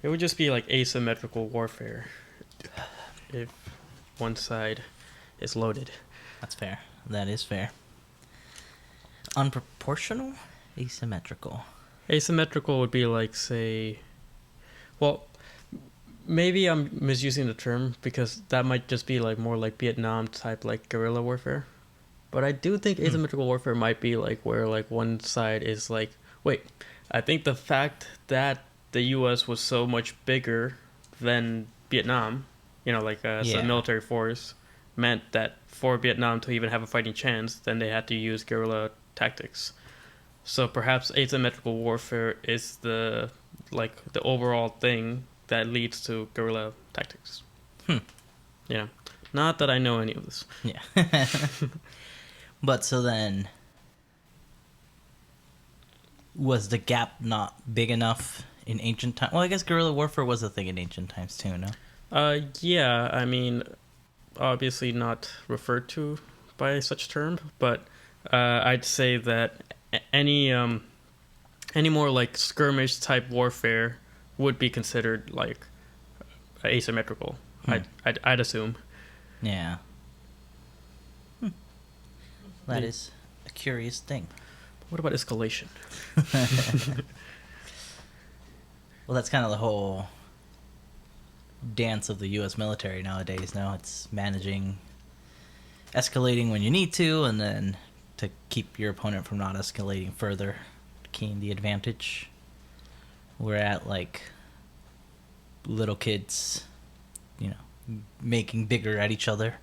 It would just be like asymmetrical warfare if one side is loaded. That's fair. That is fair. Unproportional? Asymmetrical. Asymmetrical would be like, say, well, maybe I'm misusing the term because that might just be like more like Vietnam type like guerrilla warfare. But I do think asymmetrical warfare might be like where like one side is like, wait, I think the fact that the U.S. was so much bigger than Vietnam, like as a military force, meant that for Vietnam to even have a fighting chance, then they had to use guerrilla tactics. So perhaps asymmetrical warfare is the overall thing that leads to guerrilla tactics. Yeah. Not that I know any of this. Yeah. But so then, was the gap not big enough in ancient times? Well, I guess guerrilla warfare was a thing in ancient times too, no? Yeah, I mean, obviously not referred to by such term, but I'd say that any more like skirmish type warfare would be considered like asymmetrical. I'd assume. Yeah. That is a curious thing. What about escalation? Well, that's kind of the whole dance of the U.S. military nowadays. Now it's managing escalating when you need to, and then to keep your opponent from not escalating further, gain the advantage. We're at like little kids, making bigger at each other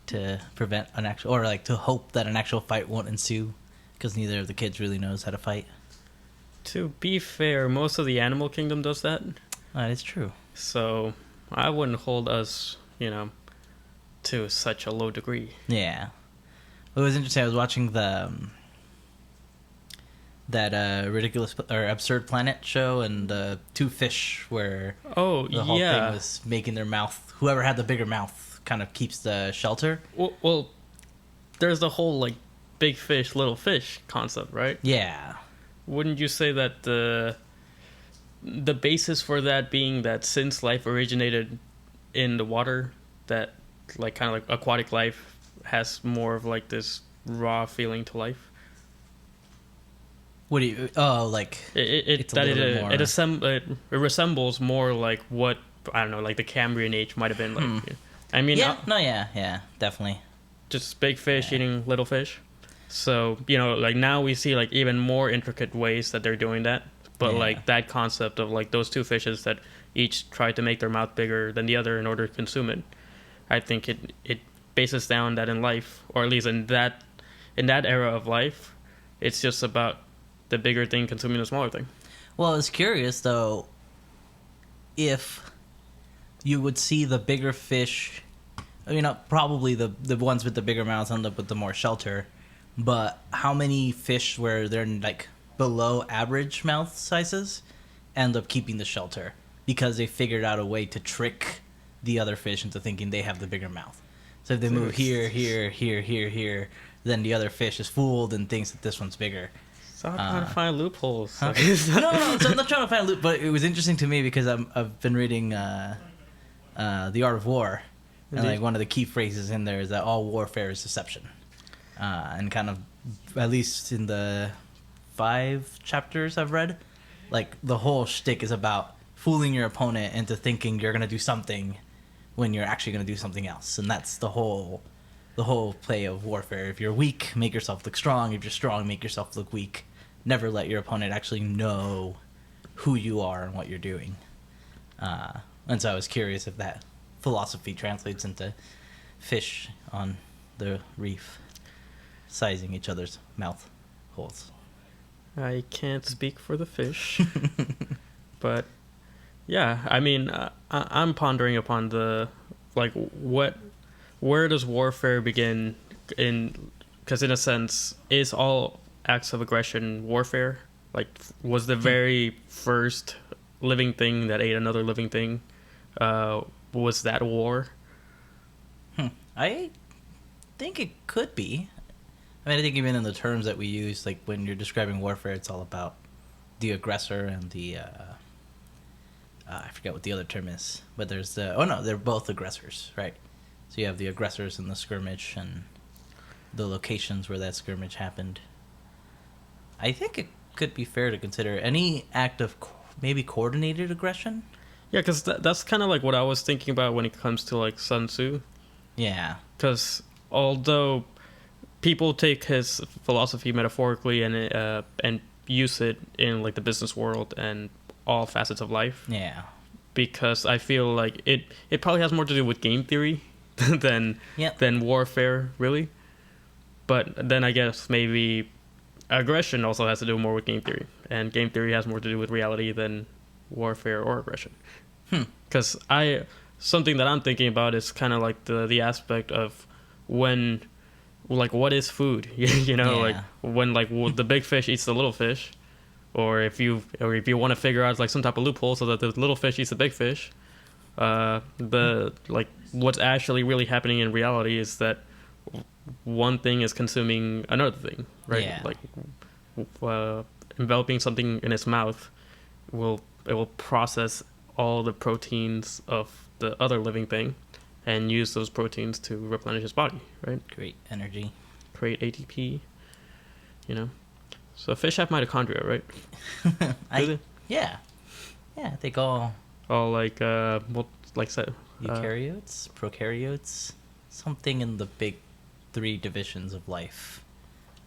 to prevent an actual, or like to hope that an actual fight won't ensue, because neither of the kids really knows how to fight. To be fair, most of the animal kingdom does that. That is true. So I wouldn't hold us, to such a low degree. Yeah. It was interesting. I was watching that ridiculous or absurd planet show, and the two fish where the whole thing was making their mouth. Whoever had the bigger mouth kind of keeps the shelter. Well, there's the whole like big fish, little fish concept, right? Yeah. Wouldn't you say that the basis for that being that since life originated in the water, that like kind of like aquatic life has more of like this raw feeling to life? What do you? Oh, like it resembles more like what, I don't know, like the Cambrian age might have been like. I mean, yeah, definitely. Just big fish eating little fish. So like now we see like even more intricate ways that they're doing that. But like that concept of like those two fishes that each try to make their mouth bigger than the other in order to consume it, I think it bases down that in life, or at least in that era of life, it's just about the bigger thing consuming the smaller thing. Well, it's curious though, if you would see the bigger fish, probably the ones with the bigger mouths end up with the more shelter, but how many fish where they're like below average mouth sizes end up keeping the shelter because they figured out a way to trick the other fish into thinking they have the bigger mouth. So if they move here, then the other fish is fooled and thinks that this one's bigger. Stop trying to find loopholes. Huh? No, so I'm not trying to find a loop, but it was interesting to me because I've been reading The Art of War, and like one of the key phrases in there is that all warfare is deception. And kind of, at least in the 5 chapters I've read, like the whole shtick is about fooling your opponent into thinking you're going to do something when you're actually going to do something else. And that's the whole play of warfare. If you're weak, make yourself look strong. If you're strong, make yourself look weak. Never let your opponent actually know who you are and what you're doing. And so I was curious if that philosophy translates into fish on the reef sizing each other's mouth holes. I can't speak for the fish, but yeah, I mean, I'm pondering upon the like where does warfare begin because in a sense, is all acts of aggression warfare? Like, was the very first living thing that ate another living thing, was that a war? I think it could be. I mean, I think even in the terms that we use, like when you're describing warfare, it's all about the aggressor and the I forget what the other term is, but there's the oh no, they're both aggressors, right? So you have the aggressors in the skirmish and the locations where that skirmish happened. I think it could be fair to consider any act of maybe coordinated aggression. Yeah, because that's kind of like what I was thinking about when it comes to like Sun Tzu. Yeah. Because although people take his philosophy metaphorically and use it in like the business world and all facets of life. Yeah. Because I feel like it probably has more to do with game theory than warfare, really. But then I guess maybe aggression also has to do more with game theory, and game theory has more to do with reality than warfare or aggression. Because something that I'm thinking about is kind of like the aspect of when, like, what is food? Like when like the big fish eats the little fish, or if you want to figure out like some type of loophole so that the little fish eats the big fish. The like what's actually really happening in reality is that one thing is consuming another thing, right? Yeah. Like enveloping something in its mouth will process all the proteins of the other living thing and use those proteins to replenish its body, right? Create energy. Create ATP, So fish have mitochondria, right? Yeah. Yeah, I think all like eukaryotes, prokaryotes, something in the big 3 divisions of life,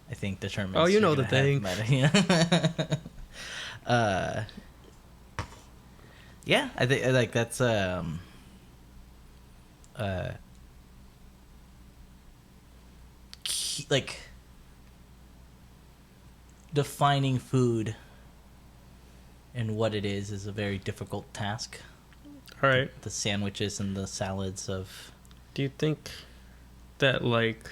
I think determines. Oh, you know the thing. Yeah, I think like that's like defining food and what it is a very difficult task. All right. The sandwiches and the salads of. Do you think that like,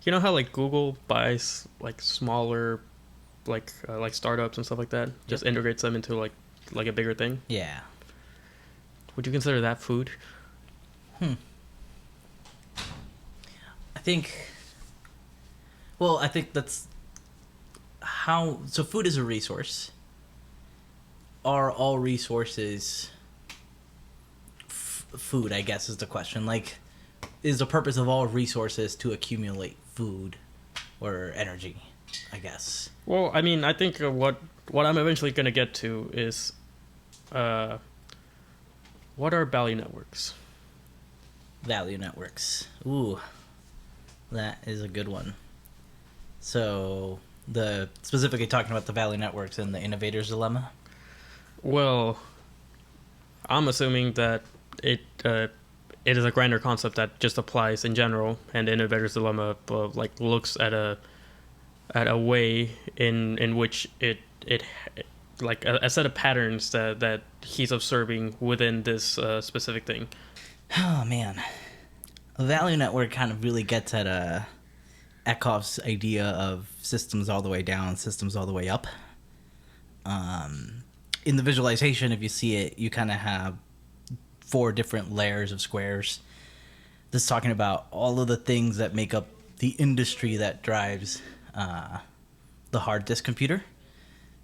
how like Google buys like smaller, like startups and stuff like that, just integrates them into like a bigger thing? Yeah. Would you consider that food? I think that's how. So food is a resource. Are all resources food, I guess, is the question. Like, is the purpose of all resources to accumulate food or energy, I guess? Well, I mean, I think what I'm eventually going to get to is what are value networks? Value networks. Ooh, that is a good one. So, specifically talking about the value networks and the innovator's dilemma? Well, I'm assuming that it is a grander concept that just applies in general, and the innovator's dilemma like looks at a way in which it like a set of patterns that he's observing within this specific thing. Oh man, a value network kind of really gets at Eckhoff's idea of systems all the way down, systems all the way up. In the visualization, if you see it, you kind of have 4 different layers of squares. This is talking about all of the things that make up the industry that drives the hard disk computer.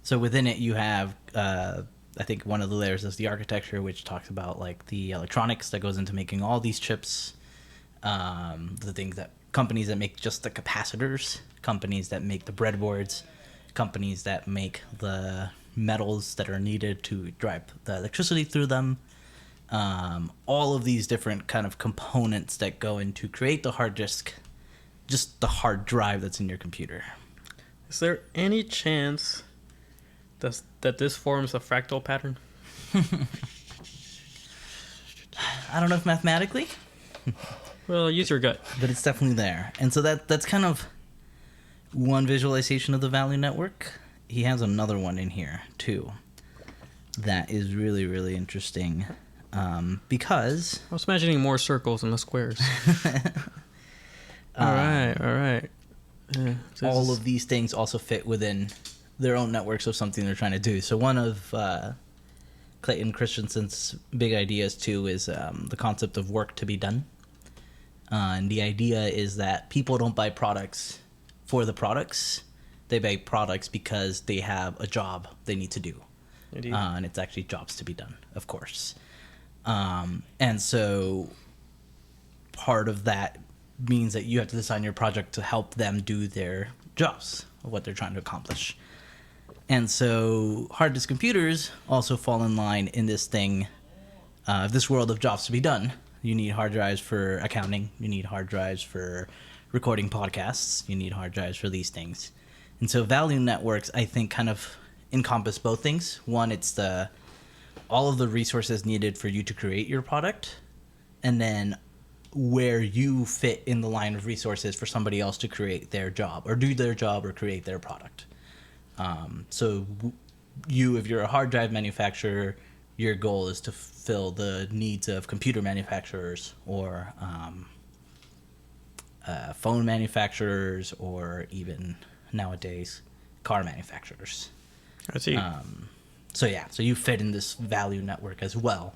So within it, you have, I think one of the layers is the architecture, which talks about like the electronics that goes into making all these chips, the things that companies that make just the capacitors, companies that make the breadboards, companies that make the metals that are needed to drive the electricity through them. All of these different kind of components that go into create the hard disk, just the hard drive that's in your computer. Is there any chance that this forms a fractal pattern? I don't know if mathematically. Well, use your gut. But it's definitely there. And so that's kind of one visualization of the value network. He has another one in here, too, that is really, really interesting. Because... I was imagining more circles than the squares. All right. Yeah, all of these things also fit within their own networks of something they're trying to do. So one of Clayton Christensen's big ideas, too, is the concept of work to be done. And the idea is that people don't buy products for the products. They buy products because they have a job they need to do. Indeed. And it's actually jobs to be done, of course. And so part of that means that you have to design your project to help them do their jobs, what they're trying to accomplish. And so hard disk computers also fall in line in this thing, this world of jobs to be done. You need hard drives for accounting. You need hard drives for recording podcasts. You need hard drives for these things. And so value networks, I think, kind of encompass both things. One, it's all of the resources needed for you to create your product, and then where you fit in the line of resources for somebody else to create their job or do their job or create their product. So if you're a hard drive manufacturer, your goal is to fill the needs of computer manufacturers or phone manufacturers, or even nowadays car manufacturers. I see. So you fit in this value network as well,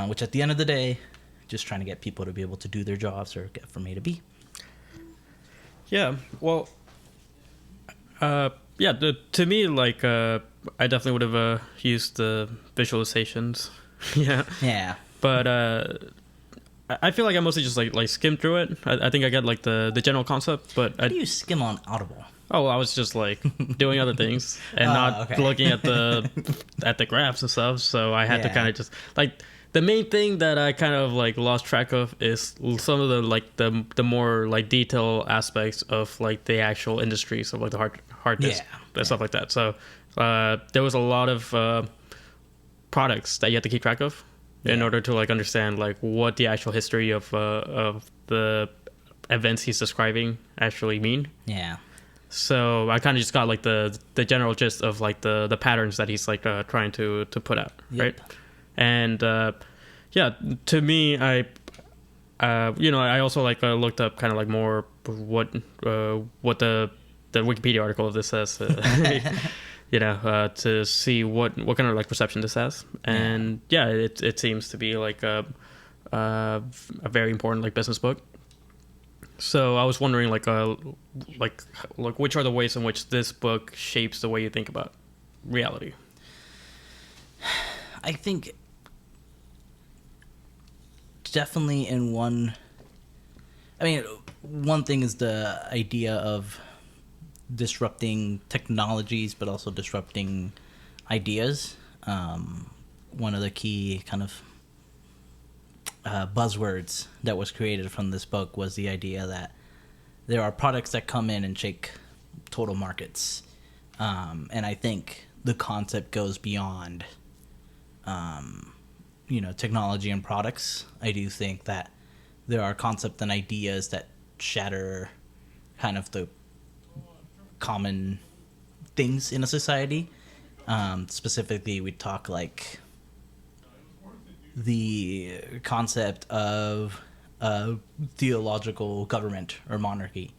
which at the end of the day, just trying to get people to be able to do their jobs or get from A to B. Yeah, well, to me, like, I definitely would have used the visualizations. Yeah. But I feel like I mostly just like skimmed through it. I think I got like the general concept, but How do you skim on Audible? I was just like doing other things and not looking at the graphs and stuff. So I had to kind of just like, the main thing that I kind of like lost track of is some of the like the more like detailed aspects of like the actual industries of like the hard disk and stuff like that. So there was a lot of products that you had to keep track of in order to like understand like what the actual history of the events he's describing actually mean. Yeah. So I kind of just got like the general gist of like the patterns that he's like trying to put out, right? And to me, I also like looked up kind of like more what the Wikipedia article of this says, to see what kind of like perception this has, and it seems to be like a very important like business book. So I was wondering like which are the ways in which this book shapes the way you think about reality. I think definitely one thing is the idea of disrupting technologies, but also disrupting ideas. One of the key kind of buzzwords that was created from this book was the idea that there are products that come in and shake total markets. And I think the concept goes beyond technology and products. I do think that there are concepts and ideas that shatter kind of the common things in a society. Specifically, we talk like the concept of theological government or monarchy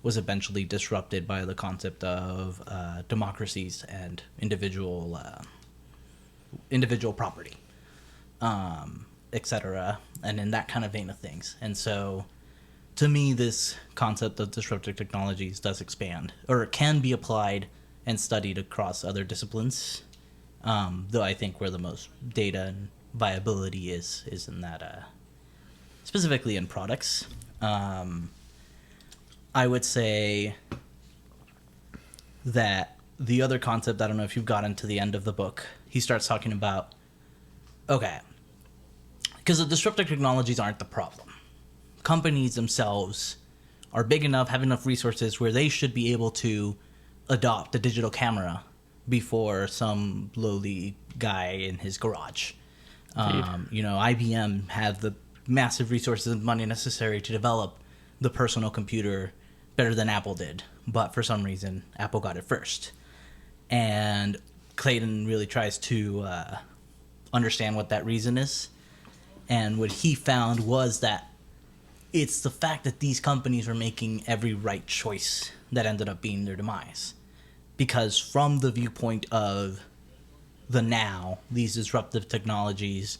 was eventually disrupted by the concept of democracies and individual property, etc., and in that kind of vein of things. And so, to me, this concept of disruptive technologies does expand, or it can be applied and studied across other disciplines, though I think where the most data and viability is in that, specifically in products. I would say that the other concept, I don't know if you've gotten to the end of the book, he starts talking about, because the disruptive technologies aren't the problem. Companies themselves are big enough, have enough resources where they should be able to adopt a digital camera before some lowly guy in his garage. IBM had the massive resources and money necessary to develop the personal computer better than Apple did, but for some reason Apple got it first. And Clayton really tries to understand what that reason is, and what he found was that it's the fact that these companies were making every right choice that ended up being their demise. Because from the viewpoint of the now, these disruptive technologies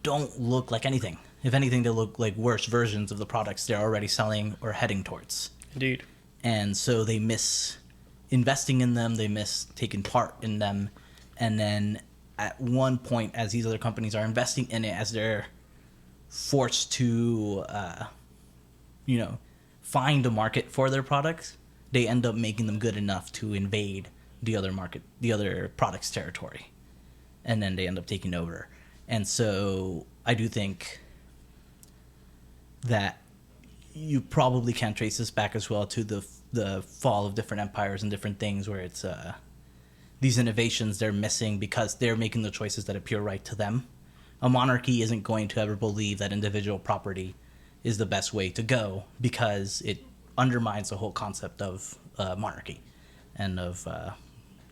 don't look like anything. If anything, they look like worse versions of the products they're already selling or heading towards. Indeed. And so they miss investing in them, they miss taking part in them, and then at one point, as these other companies are investing in it, as they're forced to, find a market for their products, they end up making them good enough to invade the other product's territory, and then they end up taking over. And so I do think that you probably can trace this back as well to the fall of different empires and different things, where it's these innovations they're missing because they're making the choices that appear right to them. A monarchy isn't going to ever believe that individual property is the best way to go, because it undermines the whole concept of monarchy and of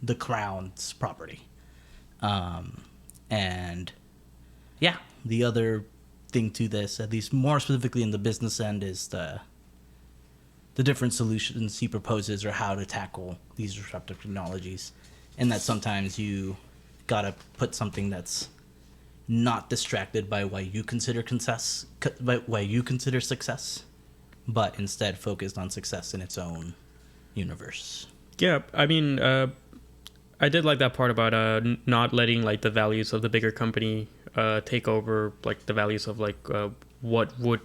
the crown's property. And yeah, the other thing to this, at least more specifically in the business end, is the different solutions he proposes or how to tackle these disruptive technologies, and that sometimes you gotta put something that's not distracted by why you consider success, but instead focused on success in its own universe. Yeah, I mean, I did like that part about not letting like the values of the bigger company take over like the values of like what would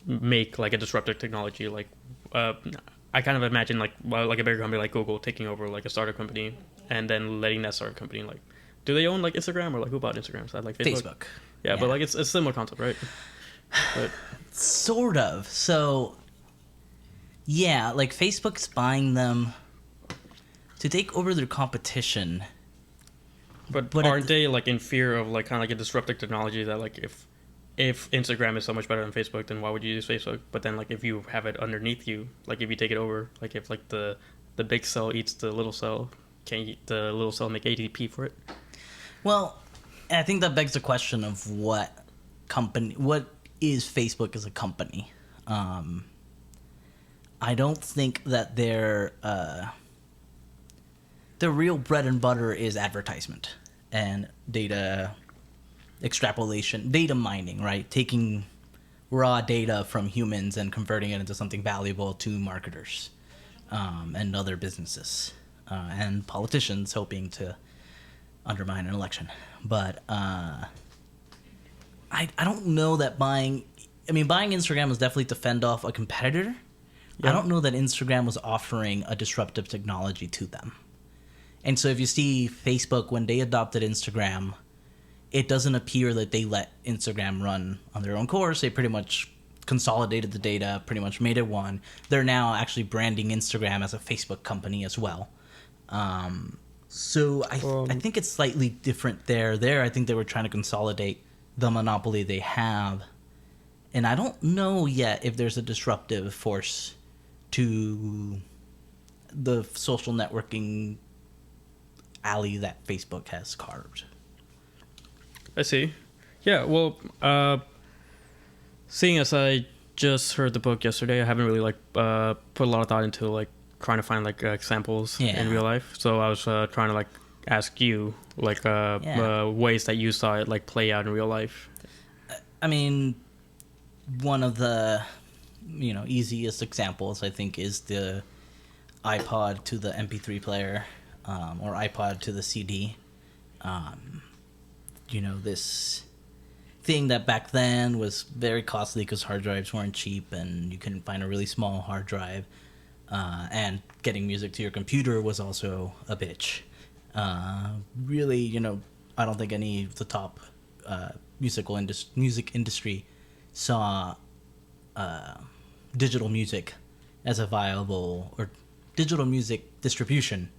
make like a disruptive technology. Like I kind of imagine like a bigger company like Google taking over like a startup company and then letting that startup company like, do they own like Instagram, or like who bought Instagram? So like Facebook. Yeah, but like it's a similar concept, right? But sort of. So yeah, like Facebook's buying them to take over their competition. But aren't they like in fear of like kind of like a disruptive technology that like if Instagram is so much better than Facebook, then why would you use Facebook? But then like if you have it underneath you, like if you take it over, like if like the big cell eats the little cell, can the little cell make ATP for it? Well, I think that begs the question of what is Facebook as a company. I don't think that their real bread and butter is advertisement and data extrapolation, data mining, right? Taking raw data from humans and converting it into something valuable to marketers and other businesses and politicians hoping to undermine an election. But I don't know that buying Instagram was definitely to fend off a competitor. Yeah. I don't know that Instagram was offering a disruptive technology to them. And so if you see Facebook, when they adopted Instagram, it doesn't appear that they let Instagram run on their own course. They pretty much consolidated the data, pretty much made it one. They're now actually branding Instagram as a Facebook company as well. So I think it's slightly different there. There, I think they were trying to consolidate the monopoly they have. And I don't know yet if there's a disruptive force to the social networking alley that Facebook has carved. I see. Yeah, well, seeing as I just heard the book yesterday, I haven't really like put a lot of thought into like trying to find like examples in real life. So I was trying to like ask you like ways that you saw it like play out in real life. I mean, one of the easiest examples I think is the iPod to the MP3 player, or iPod to the CD. This thing that back then was very costly because hard drives weren't cheap and you couldn't find a really small hard drive. And getting music to your computer was also a bitch. Really, I don't think any of the top music industry saw digital music as a viable, or digital music distribution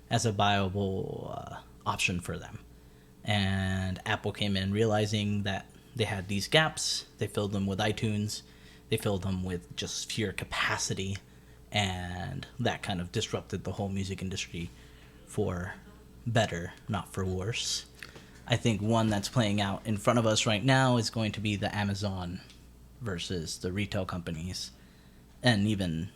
as a viable option for them. And Apple came in realizing that they had these gaps. They filled them with iTunes. They filled them with just sheer capacity. And that kind of disrupted the whole music industry for better, not for worse. I think one that's playing out in front of us right now is going to be the Amazon versus the retail companies. And even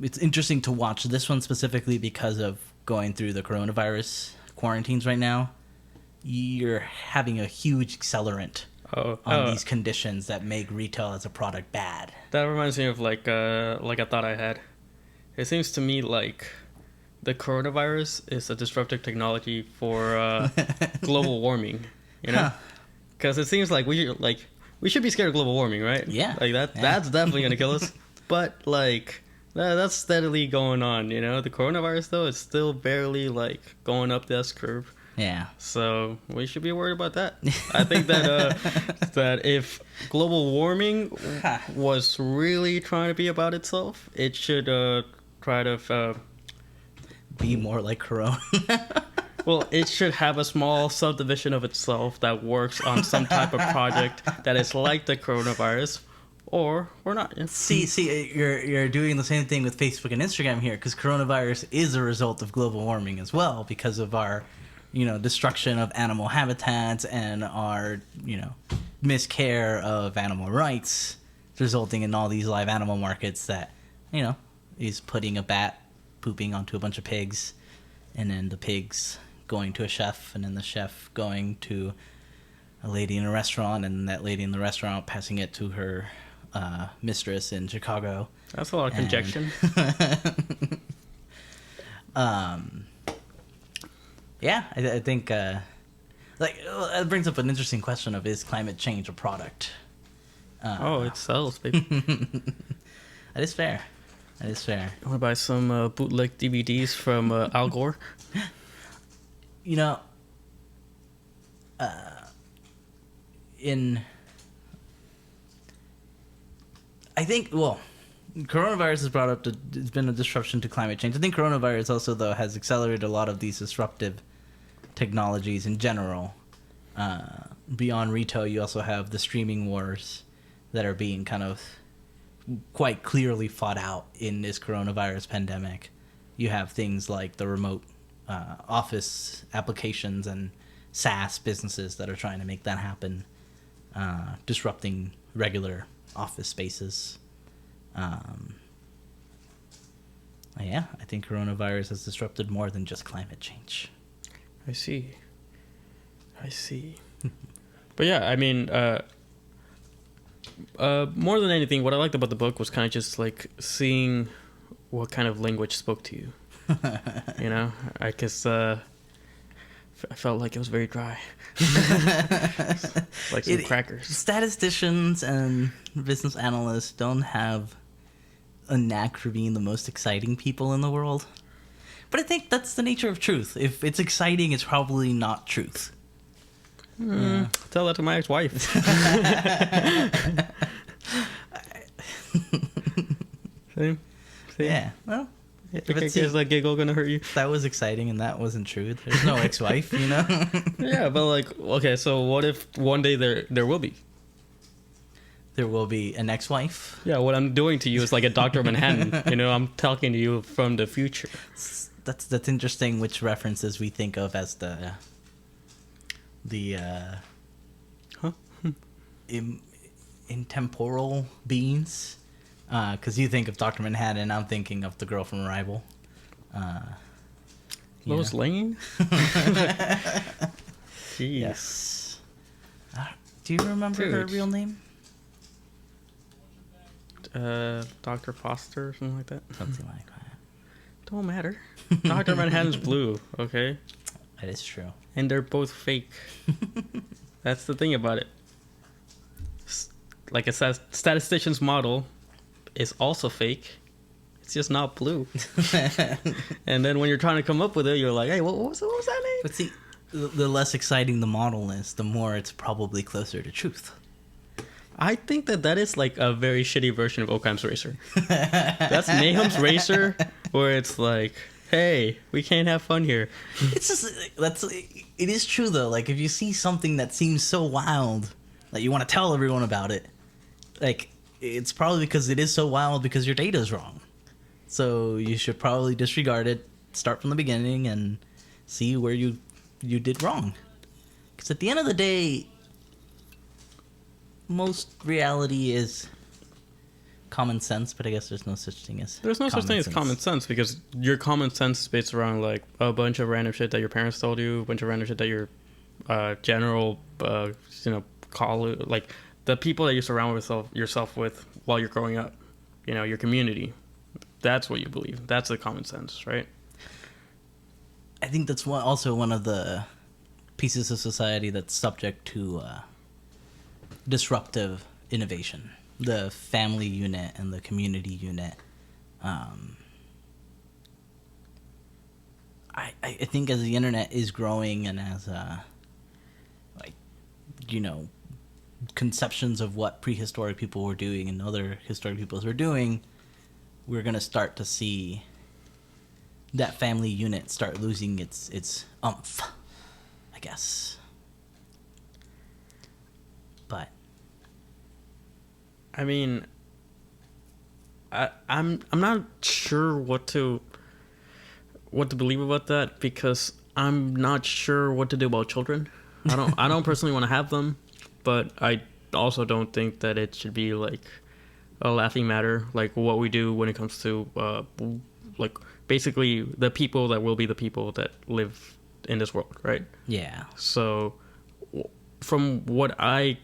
it's interesting to watch this one specifically because of going through the coronavirus quarantines right now. You're having a huge accelerant on these conditions that make retail as a product bad. That reminds me of like a thought I had. It seems to me like the coronavirus is a disruptive technology for global warming. You know, because it seems like we should be scared of global warming, right? Yeah. Like that. Yeah. That's definitely gonna kill us. But like that's steadily going on. You know, the coronavirus though is still barely like going up the S curve. Yeah. So we should be worried about that. I think that that if global warming was really trying to be about itself, it should try to Be more like Corona. well, it should have a small subdivision of itself that works on some type of project that is like the coronavirus, or not. See, you're doing the same thing with Facebook and Instagram here, because coronavirus is a result of global warming as well, because of our, destruction of animal habitats and our, miscare of animal rights, resulting in all these live animal markets that, is putting a bat pooping onto a bunch of pigs, and then the pigs going to a chef, and then the chef going to a lady in a restaurant, and that lady in the restaurant passing it to her mistress in Chicago. That's a lot of conjecture. Yeah, I think it brings up an interesting question of, is climate change a product? It sells, baby. That is fair. That is fair. I want to buy some bootleg DVDs from Al Gore. I think, coronavirus has brought up, it's been a disruption to climate change. I think coronavirus also, though, has accelerated a lot of these disruptive technologies in general. Beyond retail, you also have the streaming wars that are being kind of quite clearly fought out in this coronavirus pandemic. You have things like the remote office applications and SaaS businesses that are trying to make that happen, disrupting regular office spaces. Yeah, I think coronavirus has disrupted more than just climate change. I see. But yeah, I mean, more than anything, what I liked about the book was kind of just like seeing what kind of language spoke to you. I guess I felt like it was very dry. Like some crackers. Statisticians and business analysts don't have a knack for being the most exciting people in the world. But I think that's the nature of truth. If it's exciting, it's probably not truth. Yeah. Tell that to my ex-wife. See? Yeah, well... Is that giggle gonna hurt you? That was exciting, and that wasn't true. There's no ex-wife, Yeah, but like, okay, so what if one day there will be? There will be an ex-wife? Yeah, what I'm doing to you is like a Dr. Manhattan. I'm talking to you from the future. That's interesting. Which references we think of as the intemporal beings. Because you think of Dr. Manhattan, I'm thinking of the girl from Arrival. Lois Lane? Jeez. Yes. Do you remember her real name? Dr. Foster or something like that. Something like that. Don't matter. Dr. Manhattan's blue, okay? That is true. And they're both fake. That's the thing about it. Like a statistician's model is also fake. It's just not blue. And then when you're trying to come up with it, you're like, hey, what was that name? But see, the less exciting the model is, the more it's probably closer to truth. I think that is like a very shitty version of Occam's Razor. That's Nahum's Razor, where it's like, hey, we can't have fun here. It's just, it is true though. Like, if you see something that seems so wild that you want to tell everyone about it, like, it's probably because it is so wild because your data is wrong. So you should probably disregard it, start from the beginning, and see where you did wrong. Because at the end of the day, most reality is common sense, but I guess there's no such thing as there's no such thing as common sense, because your common sense is based around like a bunch of random shit that your parents told you, a bunch of random shit that your general college, like the people that you surround yourself with while you're growing up, your community. That's what you believe. That's the common sense, right? I think that's also one of the pieces of society that's subject to disruptive innovation. The family unit and the community unit. I think as the internet is growing and as conceptions of what prehistoric people were doing and other historic peoples were doing, we're gonna start to see that family unit start losing its umph, I guess. But I mean, I'm not sure what to believe about that, because I'm not sure what to do about children. I don't personally want to have them, but I also don't think that it should be like a laughing matter, like what we do when it comes to like basically the people that will be the people that live in this world, right? yeah. So from what I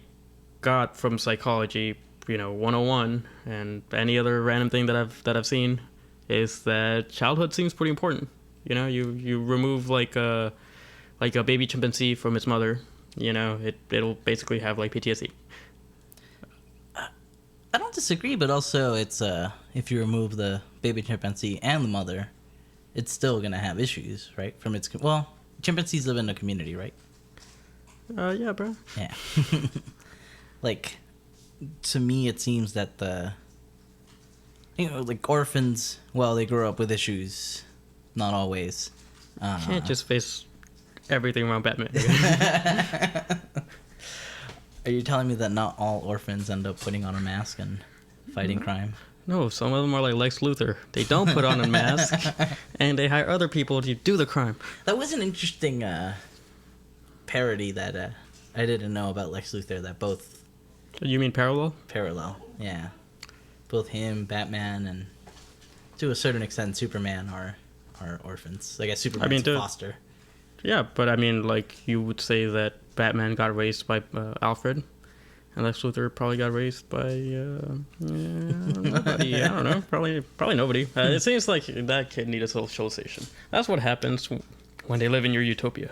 got from psychology, 101 and any other random thing that I've seen, is that childhood seems pretty important. You remove like a baby chimpanzee from its mother, it'll basically have like PTSD. I don't disagree, but also it's if you remove the baby chimpanzee and the mother, it's still gonna have issues, right? From its chimpanzees live in a community, right? Yeah, bro. Yeah. Like, to me, it seems that like orphans, well, they grow up with issues, not always. Can't just face everything around Batman. Are you telling me that not all orphans end up putting on a mask and fighting crime? No, some of them are like Lex Luthor. They don't put on a mask, and they hire other people to do the crime. That was an interesting parody that I didn't know about Lex Luthor, that both... You mean parallel? Parallel, yeah. Both him, Batman, and to a certain extent Superman are orphans. I guess Superman's a foster. Yeah, but I mean, like, you would say that Batman got raised by Alfred, and Lex Luthor probably got raised by nobody. I don't know. Probably nobody. It seems like that kid needed socialization. That's what happens when they live in your utopia.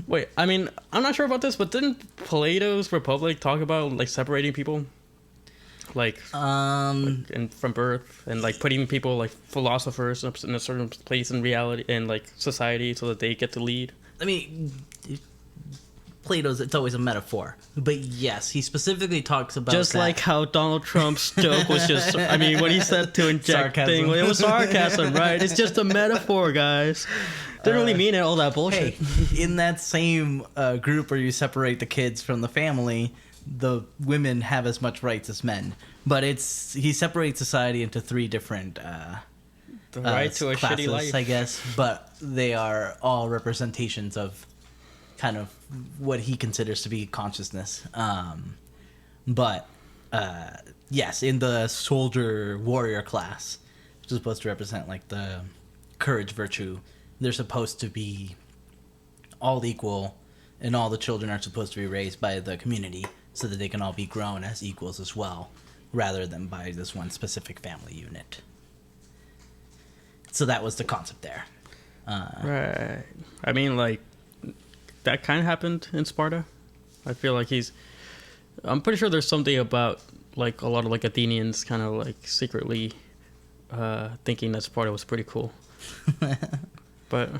Wait, I mean, I'm not sure about this, but didn't Plato's Republic talk about like separating people, like and from birth, and like putting people like philosophers in a certain place in reality and like society so that they get to lead? I mean, Plato's, it's always a metaphor, but yes, he specifically talks about just that. Like how Donald Trump's joke was just, I mean, what he said to inject Sarcasm. it was sarcasm, right? It's just a metaphor, guys. Didn't really mean it, all that bullshit. Hey, in that same group where you separate the kids from the family, the women have as much rights as men, but he separates society into three different The right to a classes, shitty life, I guess, but they are all representations of kind of what he considers to be consciousness. But yes, in the soldier warrior class, which is supposed to represent like the courage virtue, they're supposed to be all equal, and all the children are supposed to be raised by the community so that they can all be grown as equals as well, rather than by this one specific family unit. So that was the concept there. right? I mean, like, that kind of happened in Sparta. I feel like I'm pretty sure there's something about like a lot of like Athenians kind of like secretly thinking that Sparta was pretty cool. But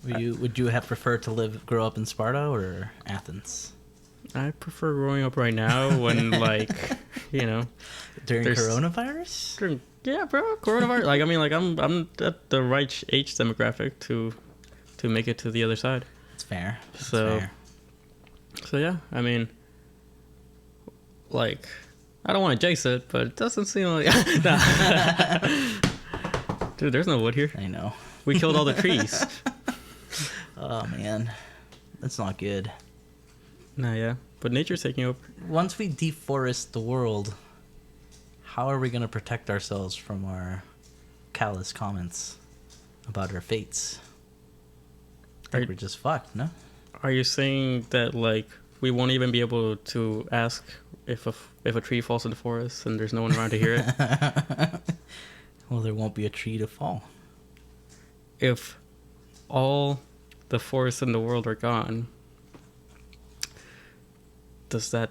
would you have preferred to grow up in Sparta or Athens? I prefer growing up right now when like during coronavirus. Yeah, bro, coronavirus. Like, I mean, like I'm at the right age demographic to make it to the other side. It's fair. So yeah, I mean, like, I don't want to jinx it, but it doesn't seem like... Dude, there's no wood here. I know. We killed all the trees. Oh, man. That's not good. Nah, yeah. But nature's taking over. Once we deforest the world, how are we going to protect ourselves from our callous comments about our fates? I think we're just fucked, no? Are you saying that, like, we won't even be able to ask if a tree falls in the forest and there's no one around to hear it? Well, there won't be a tree to fall. if all the forests in the world are gone, does that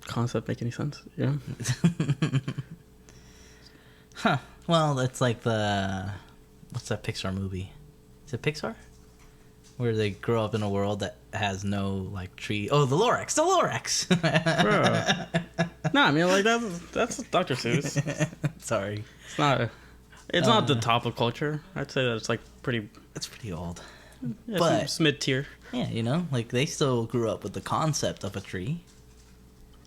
concept make any sense? Yeah. Huh. Well, it's like what's that Pixar movie? Is it Pixar? Where they grow up in a world that has no like tree. Oh, the Lorax. The Lorax. Bro. No, I mean like that's Dr. Seuss. Sorry. It's not the top of culture. I'd say that it's like pretty. It's pretty old. Yeah, But it's mid tier. yeah, you know, like they still grew up with the concept of a tree.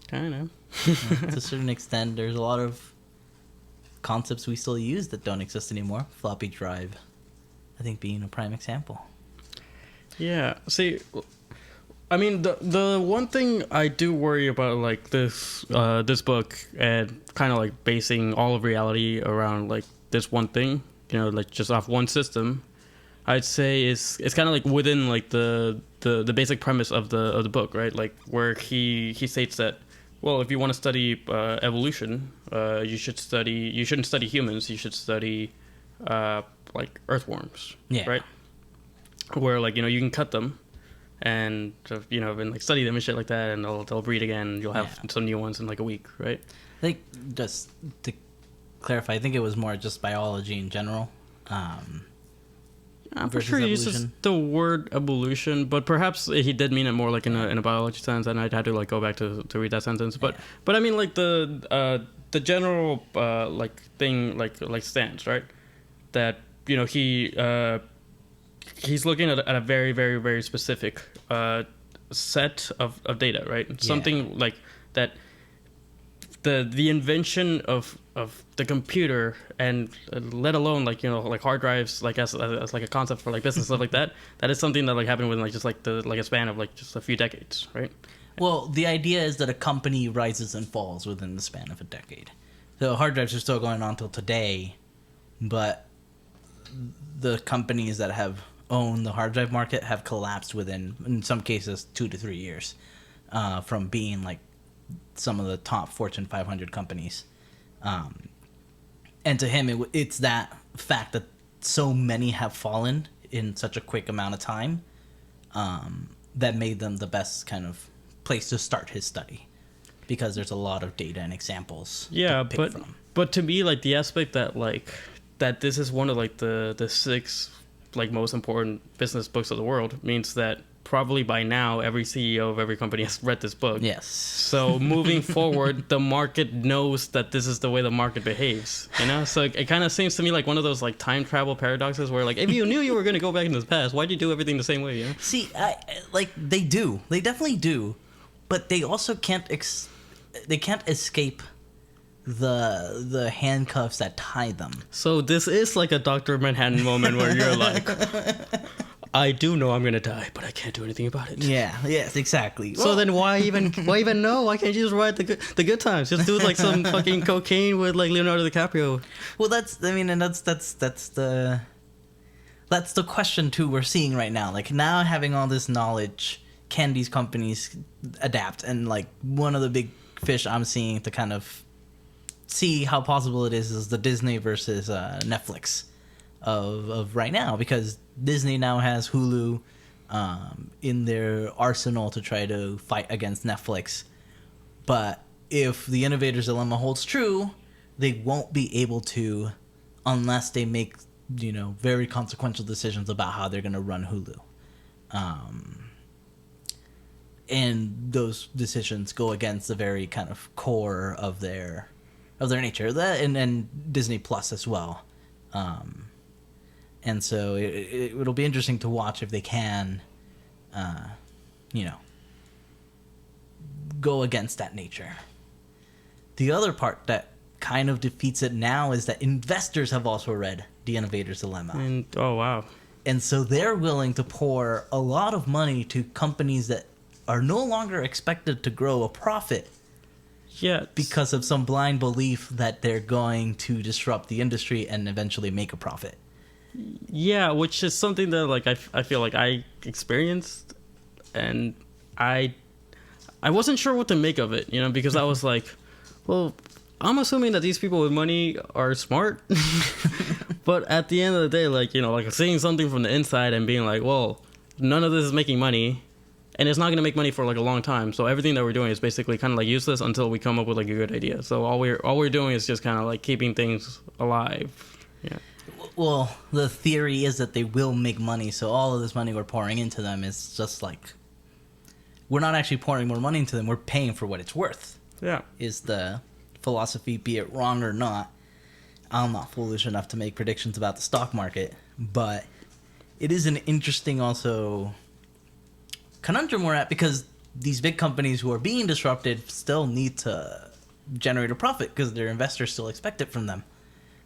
Kind of. To a certain extent, there's a lot of concepts we still use that don't exist anymore. Floppy drive, I think, being a prime example. Yeah. See, I mean, the one thing I do worry about, like this book, and kind of like basing all of reality around like this one thing, you know, like just off one system, I'd say it's kind of like within like the basic premise of the book, right? Like where he states that, well, if you want to study evolution, you shouldn't study humans. You should study like earthworms, Yeah. right? Where like, you know, you can cut them and you know, and like study them and shit like that, and they'll breed again. And you'll have some new ones in like a week, right? I think, just to clarify, I think it was more just biology in general. I'm pretty sure he uses the word evolution, but perhaps he did mean it more like in a biology sense, and I'd had to like go back to read that sentence. But I mean like the general like thing like stands, right? That, you know, he's looking at a very, very, very specific set of data, right? Something like that. The invention of the computer, and let alone like, you know, like hard drives, like as like a concept for like business stuff like that is something that like happened within like just like a span of like just a few decades, right? Well, the idea is that a company rises and falls within the span of a decade. So hard drives are still going on till today, but the companies that have owned the hard drive market have collapsed within, in some cases, 2 to 3 years, from being like some of the top Fortune 500 companies. And to him, it's that fact that so many have fallen in such a quick amount of time that made them the best kind of place to start his study, because there's a lot of data and examples. Yeah, to pick from. but to me, like the aspect that like that this is one of like the 6 like most important business books of the world means that probably by now every CEO of every company has read this book. Yes. So moving forward, the market knows that this is the way the market behaves, you know? So it kind of seems to me like one of those like time travel paradoxes where like if you knew you were going to go back into the past, why'd you do everything the same way, you know? See, like they do. They definitely do. But they also can't they can't escape the handcuffs that tie them. So this is like a Dr. Manhattan moment where you're like, I do know I'm gonna die, but I can't do anything about it. Yeah. Yes. Exactly. So then why even know? Why can't you just ride the good times? Just do like some fucking cocaine with like Leonardo DiCaprio. Well, that's the question too we're seeing right now. Like now, having all this knowledge, can these companies adapt? And like one of the big fish I'm seeing to kind of see how possible it is the Disney versus Netflix of right now, because Disney now has Hulu in their arsenal to try to fight against Netflix. But if the Innovator's Dilemma holds true, they won't be able to unless they make, you know, very consequential decisions about how they're going to run Hulu. And those decisions go against the very kind of core of their nature, that and Disney Plus as well. And so it'll be interesting to watch if they can, you know, go against that nature. The other part that kind of defeats it now is that investors have also read The Innovator's Dilemma. And oh wow. And so they're willing to pour a lot of money to companies that are no longer expected to grow a profit. Yeah, Because of some blind belief that they're going to disrupt the industry and eventually make a profit. Yeah, which is something that like I feel like I experienced, and I wasn't sure what to make of it, you know, because I was like, well, I'm assuming that these people with money are smart. But at the end of the day, like, you know, like seeing something from the inside and being like, well, none of this is making money, and it's not going to make money for like a long time. So everything that we're doing is basically kind of like useless until we come up with like a good idea. So all we're doing is just kind of like keeping things alive. Yeah. Well, the theory is that they will make money, so all of this money we're pouring into them is just like, we're not actually pouring more money into them, we're paying for what it's worth. Yeah. Is the philosophy, be it wrong or not. I'm not foolish enough to make predictions about the stock market, but it is an interesting also conundrum we're at, because these big companies who are being disrupted still need to generate a profit because their investors still expect it from them.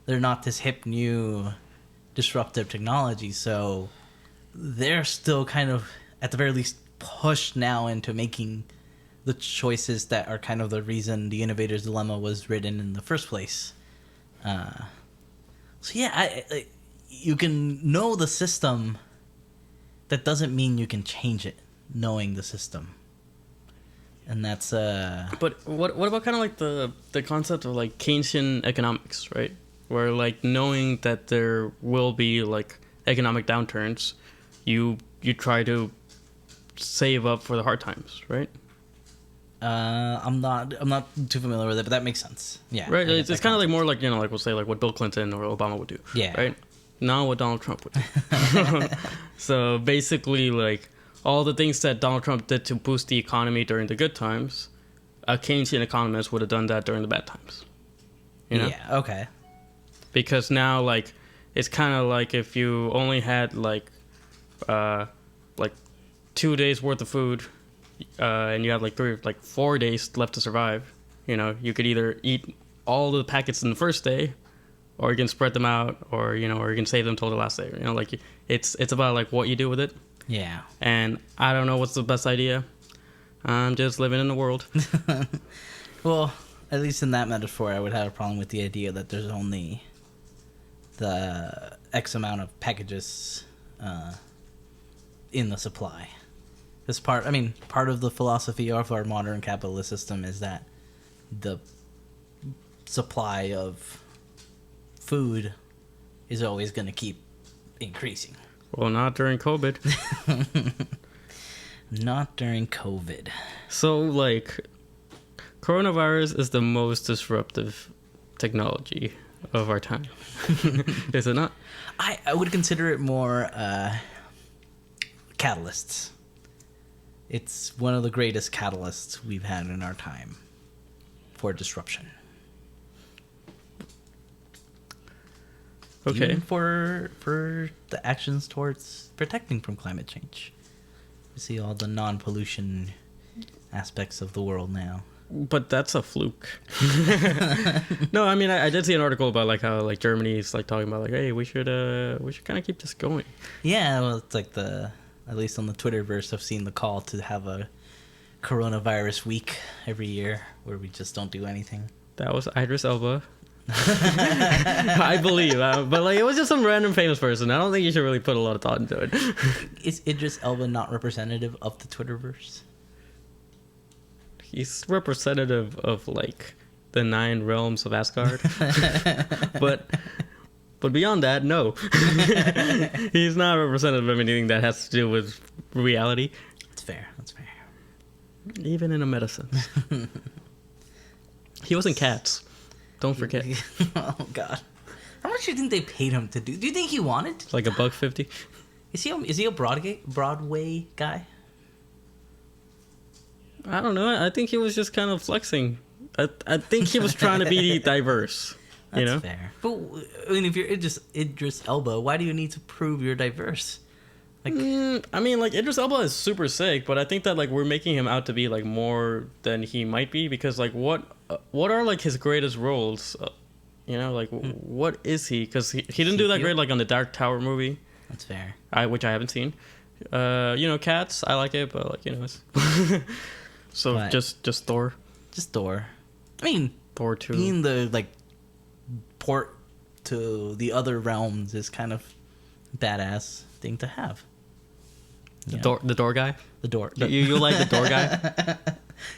They're not this hip new disruptive technology, so they're still kind of, at the very least, pushed now into making the choices that are kind of the reason the innovator's dilemma was written in the first place. So yeah, you can know the system. That doesn't mean you can change it, knowing the system. And that's But what about kind of like the concept of like Keynesian economics, right? Where like knowing that there will be like economic downturns, you try to save up for the hard times, right? I'm not too familiar with it, but that makes sense. Yeah, right. It's kind of like more like, you know, like we'll say like what Bill Clinton or Obama would do. Yeah. Right. Not what Donald Trump would do. So basically, like all the things that Donald Trump did to boost the economy during the good times, a Keynesian economist would have done that during the bad times. You know? Yeah. Okay. Because now, like, it's kind of like if you only had like 2 days worth of food, and you have like 4 days left to survive. You know, you could either eat all the packets in the first day, or you can spread them out, or you can save them till the last day. You know, like it's about like what you do with it. Yeah. And I don't know what's the best idea. I'm just living in the world. Well, at least in that metaphor, I would have a problem with the idea that there's only the X amount of packages in the supply. This part of the philosophy of our modern capitalist system is that the supply of food is always going to keep increasing. Well, not during COVID. Not during COVID. So, like, coronavirus is the most disruptive technology of our time. Is it not? I would consider it more catalysts. It's one of the greatest catalysts we've had in our time for disruption. Okay. Even for the actions towards protecting from climate change. We see all the non-pollution aspects of the world now. But that's a fluke. No, I mean, I did see an article about like how like Germany's like talking about like, hey, we should kind of keep this going. Yeah, well, it's like at least on the Twitterverse, I've seen the call to have a coronavirus week every year where we just don't do anything. That was Idris Elba. I believe, but like it was just some random famous person. I don't think you should really put a lot of thought into it. Is Idris Elba not representative of the Twitterverse? He's representative of like the 9 realms of Asgard, but beyond that, no. He's not representative of anything that has to do with reality. That's fair. Even in a medicine. He was in Cats. Don't forget. Oh God, how much do you think they paid him to do? Do you think he wanted? Like $1.50. Is he a Broadway guy? I don't know. I think he was just kind of flexing. I think he was trying to be diverse. That's you know? fair. But I mean, if you're Idris Elba, why do you need to prove you're diverse? Like, I mean, like Idris Elba is super sick, but I think that like we're making him out to be like more than he might be, because like what are like his greatest roles? Like what is he? Because he didn't do that great like on the Dark Tower movie. That's fair. Which I haven't seen. Cats, I like it, but like it's so but just Thor. Just Thor. I mean, Thor 2. Being the like port to the other realms is kind of badass thing to have. The door guy. The door. You like the door guy?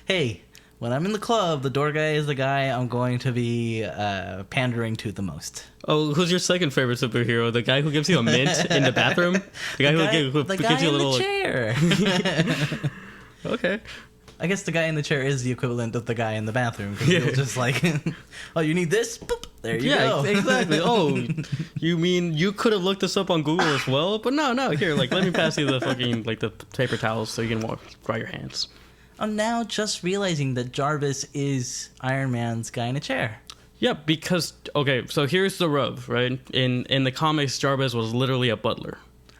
Hey, when I'm in the club, the door guy is the guy I'm going to be pandering to the most. Oh, who's your second favorite superhero? The guy who gives you a mint in the bathroom? The guy who gives you a little chair. Okay. I guess the guy in the chair is the equivalent of the guy in the bathroom. Because he'll just like, oh, you need this? Boop, there you go. Yeah, exactly. Oh, you mean you could have looked this up on Google as well? But no, here, like, let me pass you the fucking, like, the paper towels so you can dry your hands. I'm now just realizing that Jarvis is Iron Man's guy in a chair. Yeah, because, okay, so here's the rub, right? In the comics, Jarvis was literally a butler,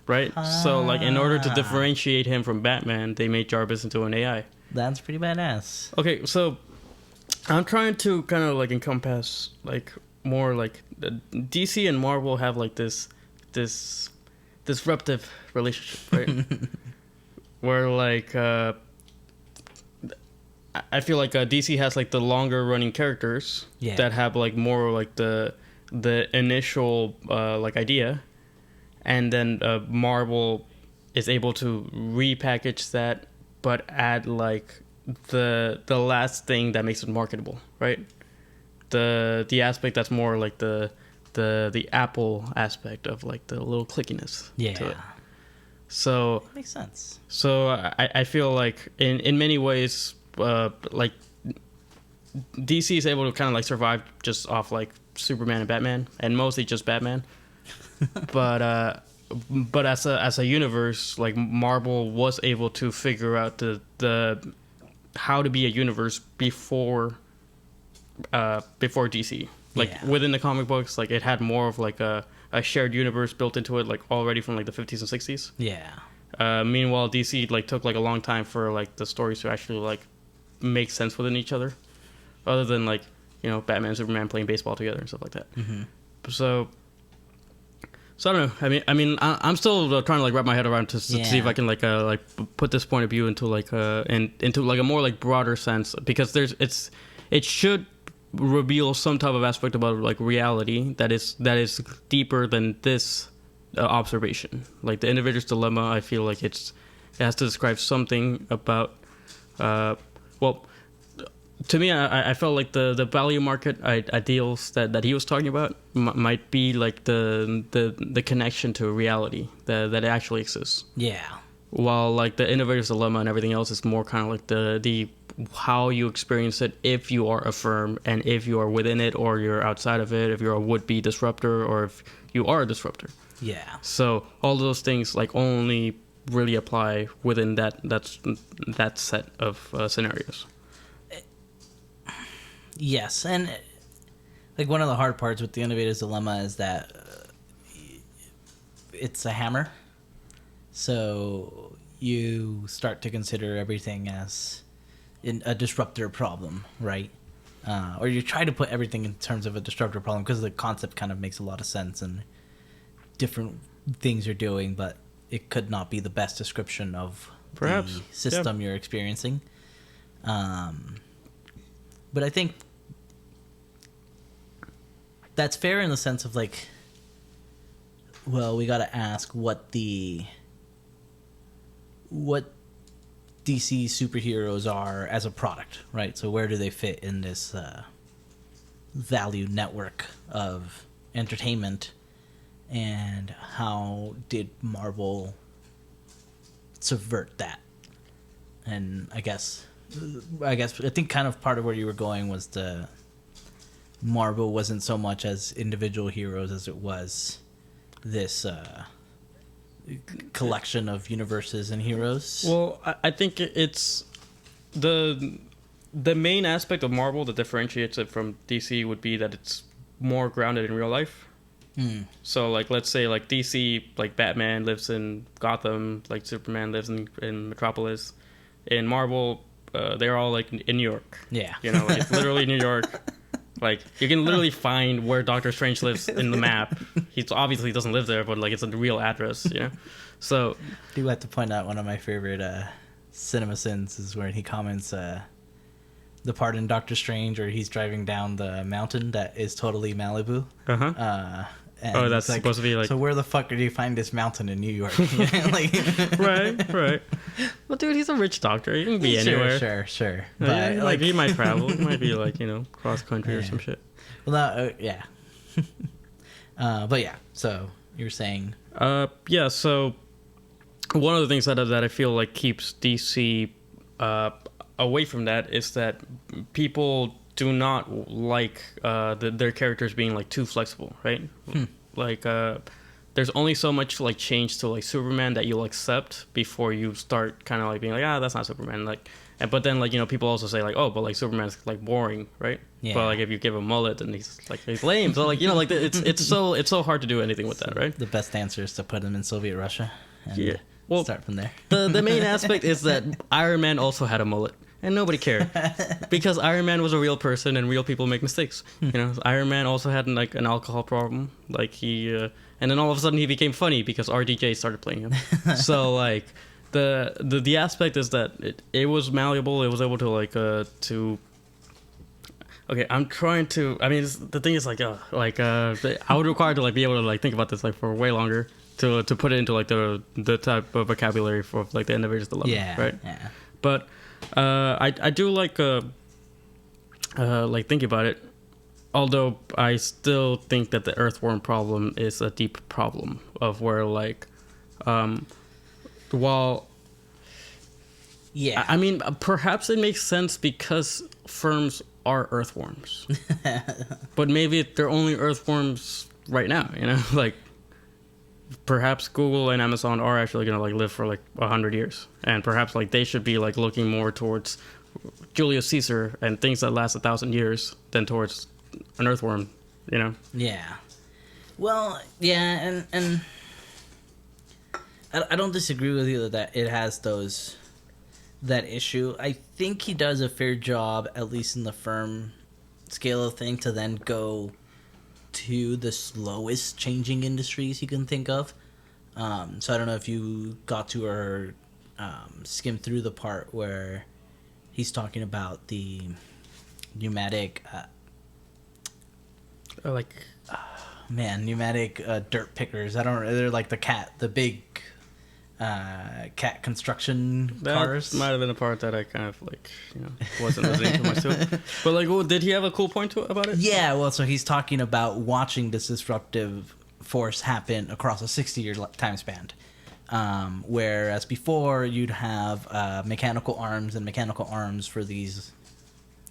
right? So, like, in order to differentiate him from Batman, they made Jarvis into an AI. That's pretty badass. Okay, so I'm trying to kind of like encompass like more like DC and Marvel have like this disruptive relationship, right? Where like I feel like DC has like the longer running characters that have like more like the initial like idea, and then Marvel is able to repackage that but add like the last thing that makes it marketable, right? The aspect that's more like the Apple aspect of like the little clickiness to it. So makes sense. So I feel like in many ways like DC is able to kind of like survive just off like Superman and Batman, and mostly just Batman. But as a universe, like Marvel was able to figure out the how to be a universe before DC. Like within the comic books, like it had more of like a shared universe built into it, like already from like the 50s and 60s. Yeah. Meanwhile, DC like took like a long time for like the stories to actually like make sense within each other, other than like, you know, Batman and Superman playing baseball together and stuff like that. Mm-hmm. So I don't know. I'm still trying to like wrap my head around to see if I can like put this point of view into like into like a more like broader sense, because it should reveal some type of aspect about like reality that is deeper than this observation. Like the Innovator's Dilemma, I feel like it has to describe something about to me, I felt like the value market ideals that he was talking about might be like the connection to reality that actually exists. Yeah. While like the Innovator's Dilemma and everything else is more kind of like the how you experience it, if you are a firm and if you are within it or you're outside of it, if you're a would-be disruptor or if you are a disruptor. Yeah. So all those things like only really apply within that set of scenarios. Yes, and like one of the hard parts with the Innovator's Dilemma is that it's a hammer. So you start to consider everything as a disruptor problem, right? Or you try to put everything in terms of a disruptor problem because the concept kind of makes a lot of sense and different things you're doing, but it could not be the best description of perhaps the system you're experiencing. But I think that's fair in the sense of like, well, we got to ask what DC superheroes are as a product, right? So where do they fit in this value network of entertainment, and how did Marvel subvert that? And I think kind of part of where you were going was the Marvel wasn't so much as individual heroes as it was this collection of universes and heroes. Well, I think it's the main aspect of Marvel that differentiates it from DC would be that it's more grounded in real life. So like let's say like DC, like Batman lives in Gotham, like Superman lives in Metropolis. In Marvel, they're all like in New York. Yeah. You know, like it's literally New York. Like you can literally find where Doctor Strange lives in the map. He obviously doesn't live there, but like it's a real address, you know. So I do have to point out one of my favorite cinema sins is where he comments the part in Doctor Strange where he's driving down the mountain that is totally Malibu. And Oh, that's it's like, supposed to be like so where the fuck did you find this mountain in New York? Like, right. Well, dude, he's a rich doctor. He can be anywhere. Sure. But But like he might travel. He might be like cross country or some shit. well, yeah. But yeah. So you were saying, Yeah. So one of the things that I feel like keeps DC away from that is that people do not like their characters being like too flexible, right? Like there's only so much like change to like Superman that you'll accept before you start kind of like being like, that's not Superman. Like, but then like people also say like, oh, but like Superman's like boring, right? Yeah. But like if you give a mullet, then he's lame. So like like it's so hard to do anything with that, right? the best answer is to put him in Soviet Russia. And Yeah. Well, start from there. the main aspect is that Iron Man also had a mullet. And nobody cared because Iron Man was a real person and real people make mistakes. Iron Man also had like an alcohol problem. Like and then all of a sudden he became funny because RDJ started playing him. So like the aspect is that it was malleable. It was able to like to. Okay, I'm trying to. I mean, the thing is like I would require to like be able to like think about this like for way longer to put it into like the type of vocabulary for like the Innovator's Dilemma. Yeah. Right. Yeah. But I do like thinking about it. Although I still think that the earthworm problem is a deep problem of where like, while. Yeah. I mean, perhaps it makes sense because firms are earthworms, but maybe they're only earthworms right now. Like. Perhaps Google and Amazon are actually going to like live for like 100 years, and perhaps like they should be like looking more towards Julius Caesar and things that last 1,000 years than towards an earthworm. Yeah. Well, yeah, and I don't disagree with you that it has that issue. I think he does a fair job, at least in the firm scale of thing, to then go to the slowest changing industries you can think of. So I don't know if you got to or skimmed through the part where he's talking about the pneumatic pneumatic dirt pickers. They're like the big cat construction cars. That might have been a part that I kind of like wasn't listening too much to. But like, did he have a cool point about it? Yeah, well, so he's talking about watching this disruptive force happen across a 60-year time span. Whereas before you'd have mechanical arms for these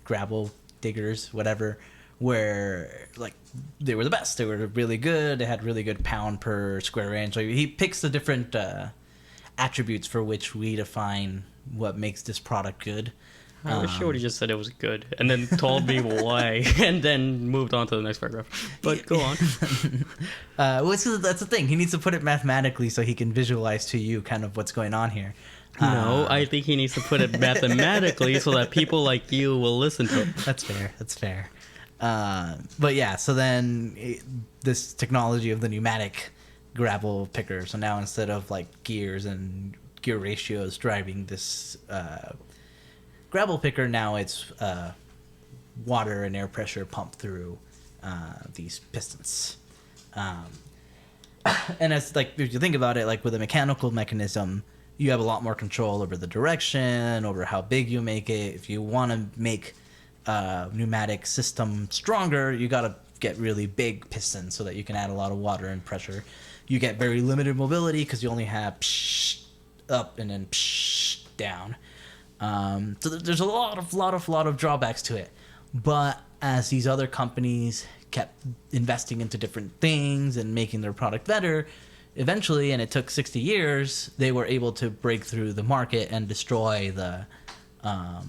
gravel diggers, whatever, where like they were the best. They were really good. They had really good pound per square inch. So he picks the different attributes for which we define what makes this product good. I wish you would have just said it was good and then told me why and then moved on to the next paragraph. But go on. That's the thing. He needs to put it mathematically so he can visualize to you kind of what's going on here. No, I think he needs to put it mathematically so that people like you will listen to it. That's fair. But yeah, so then this technology of the pneumatic gravel picker. So now instead of like gears and gear ratios driving this gravel picker, now it's water and air pressure pumped through these pistons. And as like if you think about it, like with a mechanical mechanism, you have a lot more control over the direction, over how big you make it. If you want to make a pneumatic system stronger, you got to get really big pistons so that you can add a lot of water and pressure. You get very limited mobility because you only have up and then down. So there's a lot of drawbacks to it. But as these other companies kept investing into different things and making their product better, eventually, and it took 60 years, they were able to break through the market and destroy the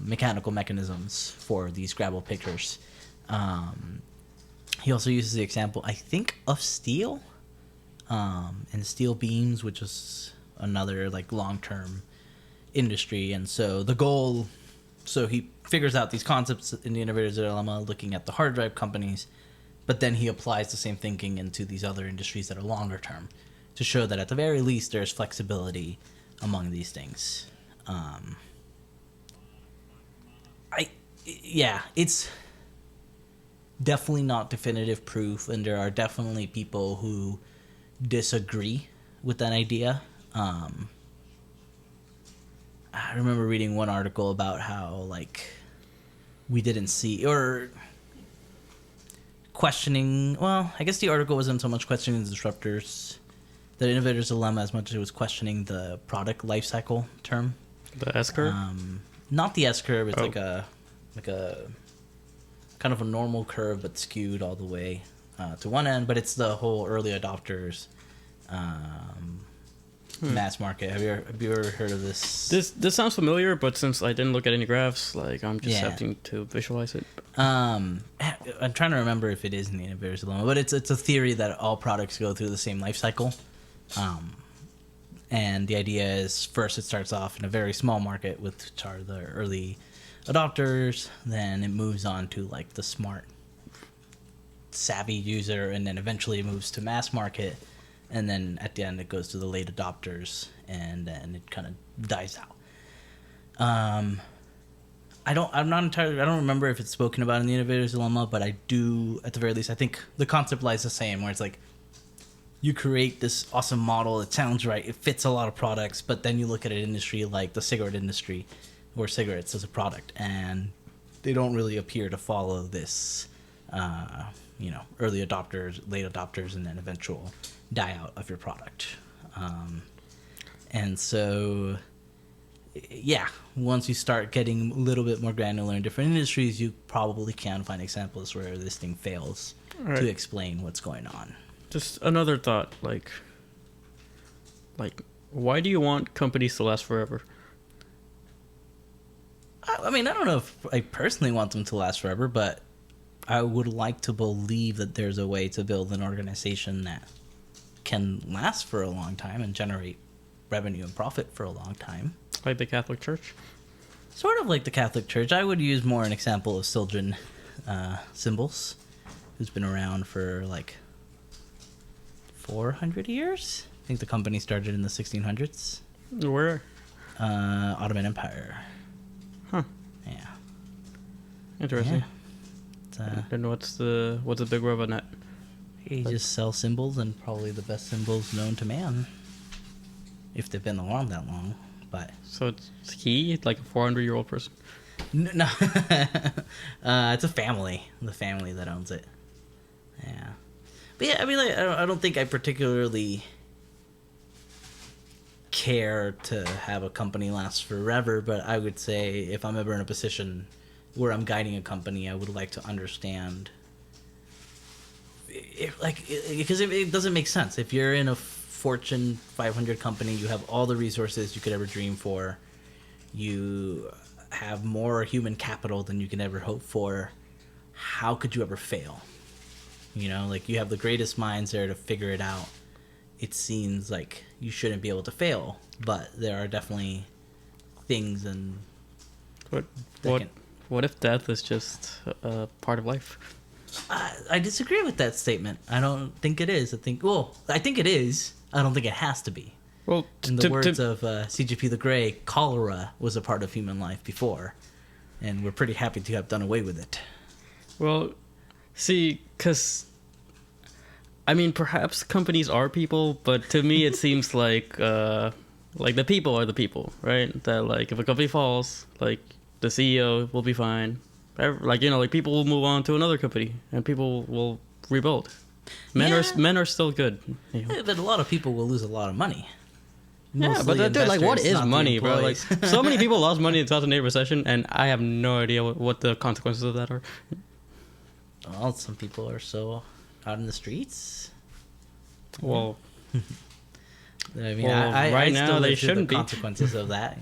mechanical mechanisms for these gravel pickers. He also uses the example, I think, of steel and steel beams, which is another like long-term industry. And so the goal, so he figures out these concepts in the Innovator's Dilemma, looking at the hard drive companies, but then he applies the same thinking into these other industries that are longer term to show that at the very least there's flexibility among these things. definitely not definitive proof, and there are definitely people who disagree with that idea. I remember reading one article about how, like, we didn't see, or questioning, well, I guess the article wasn't so much questioning the disruptors, the innovator's dilemma, as much as it was questioning the product life cycle term. The S curve? Not the S curve, it's like a kind of a normal curve, but skewed all the way to one end, but it's the whole early adopters, mass market. Have you ever heard of this? This sounds familiar, but since I didn't look at any graphs, like, I'm just having to visualize it. I'm trying to remember if it is in the innovator's dilemma, but it's a theory that all products go through the same life cycle. And the idea is, first it starts off in a very small market, which are the early adopters, then it moves on to, like, the smart, savvy user, and then eventually it moves to mass market, and then at the end it goes to the late adopters, and then it kind of dies out. I don't remember if it's spoken about in the innovator's dilemma, but I do, at the very least, I think the concept lies the same, where it's like, you create this awesome model, it sounds right, it fits a lot of products, but then you look at an industry like the cigarette industry, or cigarettes as a product, and they don't really appear to follow this, early adopters, late adopters, and then eventual die out of your product. And so, yeah, once you start getting a little bit more granular in different industries, you probably can find examples where this thing fails to explain what's going on. Just another thought, like, why do you want companies to last forever? I mean, I don't know if I personally want them to last forever, but I would like to believe that there's a way to build an organization that can last for a long time and generate revenue and profit for a long time. Like the Catholic Church? Sort of like the Catholic Church. I would use more an example of Sildren Symbols, who's been around for, like, 400 years? I think the company started in the 1600s. Where? Ottoman Empire. Huh. Yeah. Interesting. Yeah. And what's the big rub on that? You just sell symbols, and probably the best symbols known to man, if they've been around that long. But so it's he, like a 400-year-old person? No. It's a family. The family that owns it. Yeah. But yeah, I mean, like, I don't think I particularly care to have a company last forever, but I would say if I'm ever in a position where I'm guiding a company, I would like to understand, because it doesn't make sense. If you're in a Fortune 500 company, you have all the resources you could ever dream for, you have more human capital than you can ever hope for, how could you ever fail? You know, like, you have the greatest minds there to figure it out. It seems like you shouldn't be able to fail, but there are definitely things and what if death is just a part of life? I disagree with that statement. I don't think it is. I think it is. I don't think it has to be. Well, in the words of CGP the Grey, cholera was a part of human life before, and we're pretty happy to have done away with it. Well, see, because, I mean, perhaps companies are people, but to me it seems like the people are the people, right? That, like, if a company falls, like, the CEO will be fine. Like, people will move on to another company, and people will rebuild. Men are still good. Yeah, but a lot of people will lose a lot of money. Yeah, but dude, like, what is money, bro? Like, so many people lost money in the 2008 recession, and I have no idea what the consequences of that are. Well, some people are so out in the streets. Well, I mean, I now still they live through shouldn't the be. consequences of that.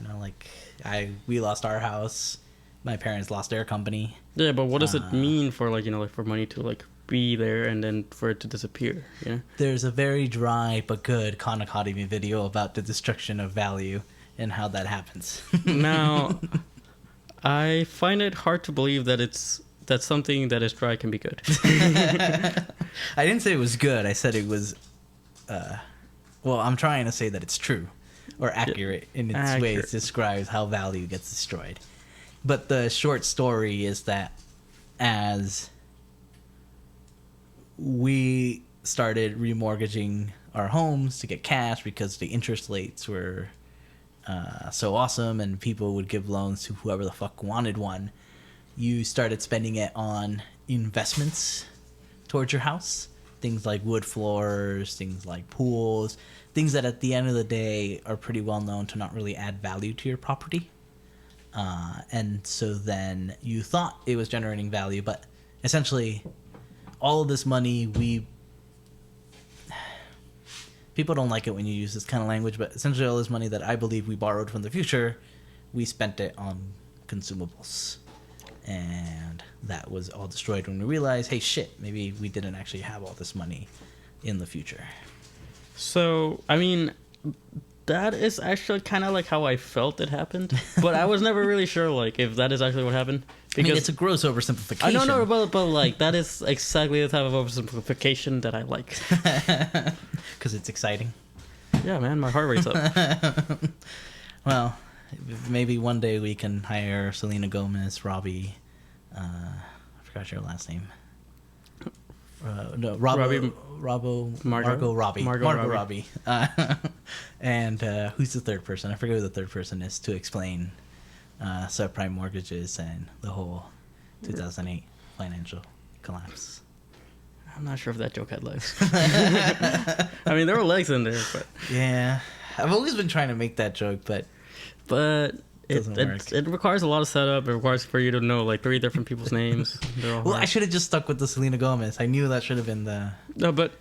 We lost our house. My parents lost their company. Yeah, but what does it mean for, for money to, like, be there and then for it to disappear? You know? There's a very dry but good Khan Academy video about the destruction of value and how that happens. Now, I find it hard to believe that something that is dry can be good. I didn't say it was good. I said it was. I'm trying to say that it's true or accurate in its way. It describes how value gets destroyed. But the short story is that as we started remortgaging our homes to get cash because the interest rates were so awesome and people would give loans to whoever the fuck wanted one. You started spending it on investments towards your house. Things like wood floors, things like pools, things that at the end of the day are pretty well known to not really add value to your property. And so then you thought it was generating value, but essentially all of this money people don't like it when you use this kind of language, but essentially all this money that I believe we borrowed from the future, we spent it on consumables. And that was all destroyed when we realized, hey, shit, maybe we didn't actually have all this money in the future. So, I mean, that is actually kind of like how I felt it happened. But I was never really sure, like, if that is actually what happened. Because, I mean, it's a gross oversimplification. I don't know, but like, that is exactly the type of oversimplification that I like. Because it's exciting. Yeah, man, my heart rate's up. Well, maybe one day we can hire Selena Gomez, Robbie. I forgot your last name. No, Margot Robbie. And who's the third person? I forget who the third person is to explain subprime mortgages and the whole 2008 financial collapse. I'm not sure if that joke had legs. I mean, there were legs in there, but yeah, I've always been trying to make that joke, but it requires a lot of setup. It requires for you to know like 3 different people's names. Well, I should have just stuck with the Selena Gomez. I knew that should have been the. No, but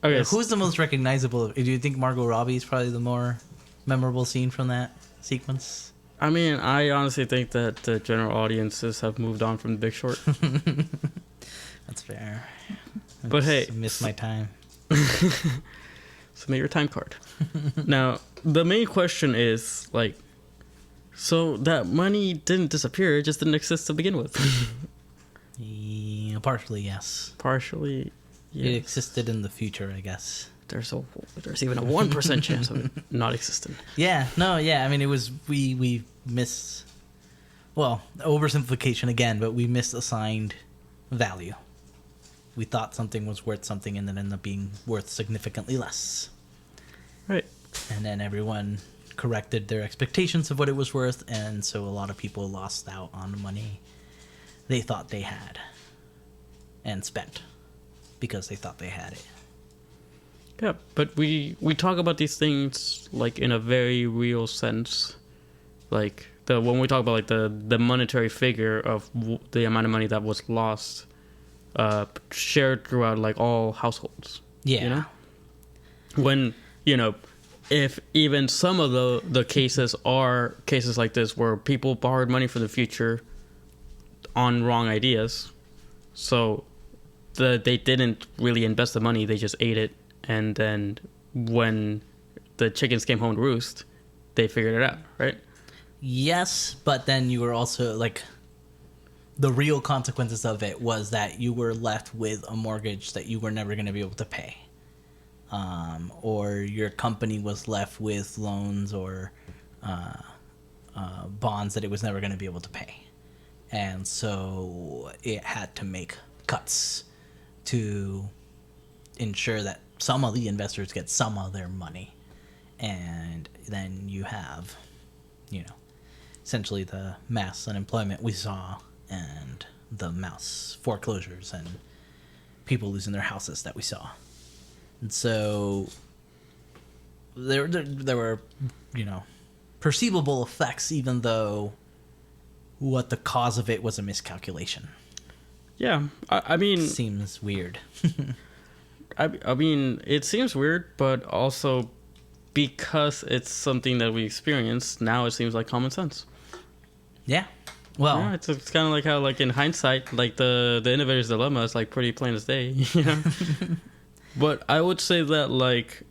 okay. Who's the most recognizable? Do you think Margot Robbie is probably the more memorable scene from that sequence? I mean, I honestly think that the general audiences have moved on from The Big Short. That's fair. But hey, missed my time. Submit your time card. Now, the main question is like, so that money didn't disappear; it just didn't exist to begin with. Yeah, partially, yes. Partially, yes. It existed in the future, I guess. There's even a 1% chance of it not existing. Yeah, no, yeah. I mean, it was we miss. Well, oversimplification again, but we misassigned value. We thought something was worth something, and then ended up being worth significantly less. Right. And then everyone corrected their expectations of what it was worth, and so a lot of people lost out on the money they thought they had and spent because they thought they had it. Yeah, but we talk about these things like in a very real sense, like when we talk about like the monetary figure of the amount of money that was lost, shared throughout like all households. Yeah. You know? When, if even some of the cases are cases like this where people borrowed money for the future on wrong ideas, so they didn't really invest the money, they just ate it, and then when the chickens came home to roost, they figured it out, right? Yes, but then you were also like, the real consequences of it was that you were left with a mortgage that you were never going to be able to pay. Or your company was left with loans or bonds that it was never going to be able to pay. And so it had to make cuts to ensure that some of the investors get some of their money. And then you have, essentially the mass unemployment we saw and the mass foreclosures and people losing their houses that we saw. And so there were, perceivable effects, even though what the cause of it was a miscalculation. Yeah, I mean... Seems weird. I mean, it seems weird, but also because it's something that we experience, now it seems like common sense. Yeah. Well, yeah, it's kind of like how, like in hindsight, like the innovator's dilemma is like pretty plain as day, But I would say that like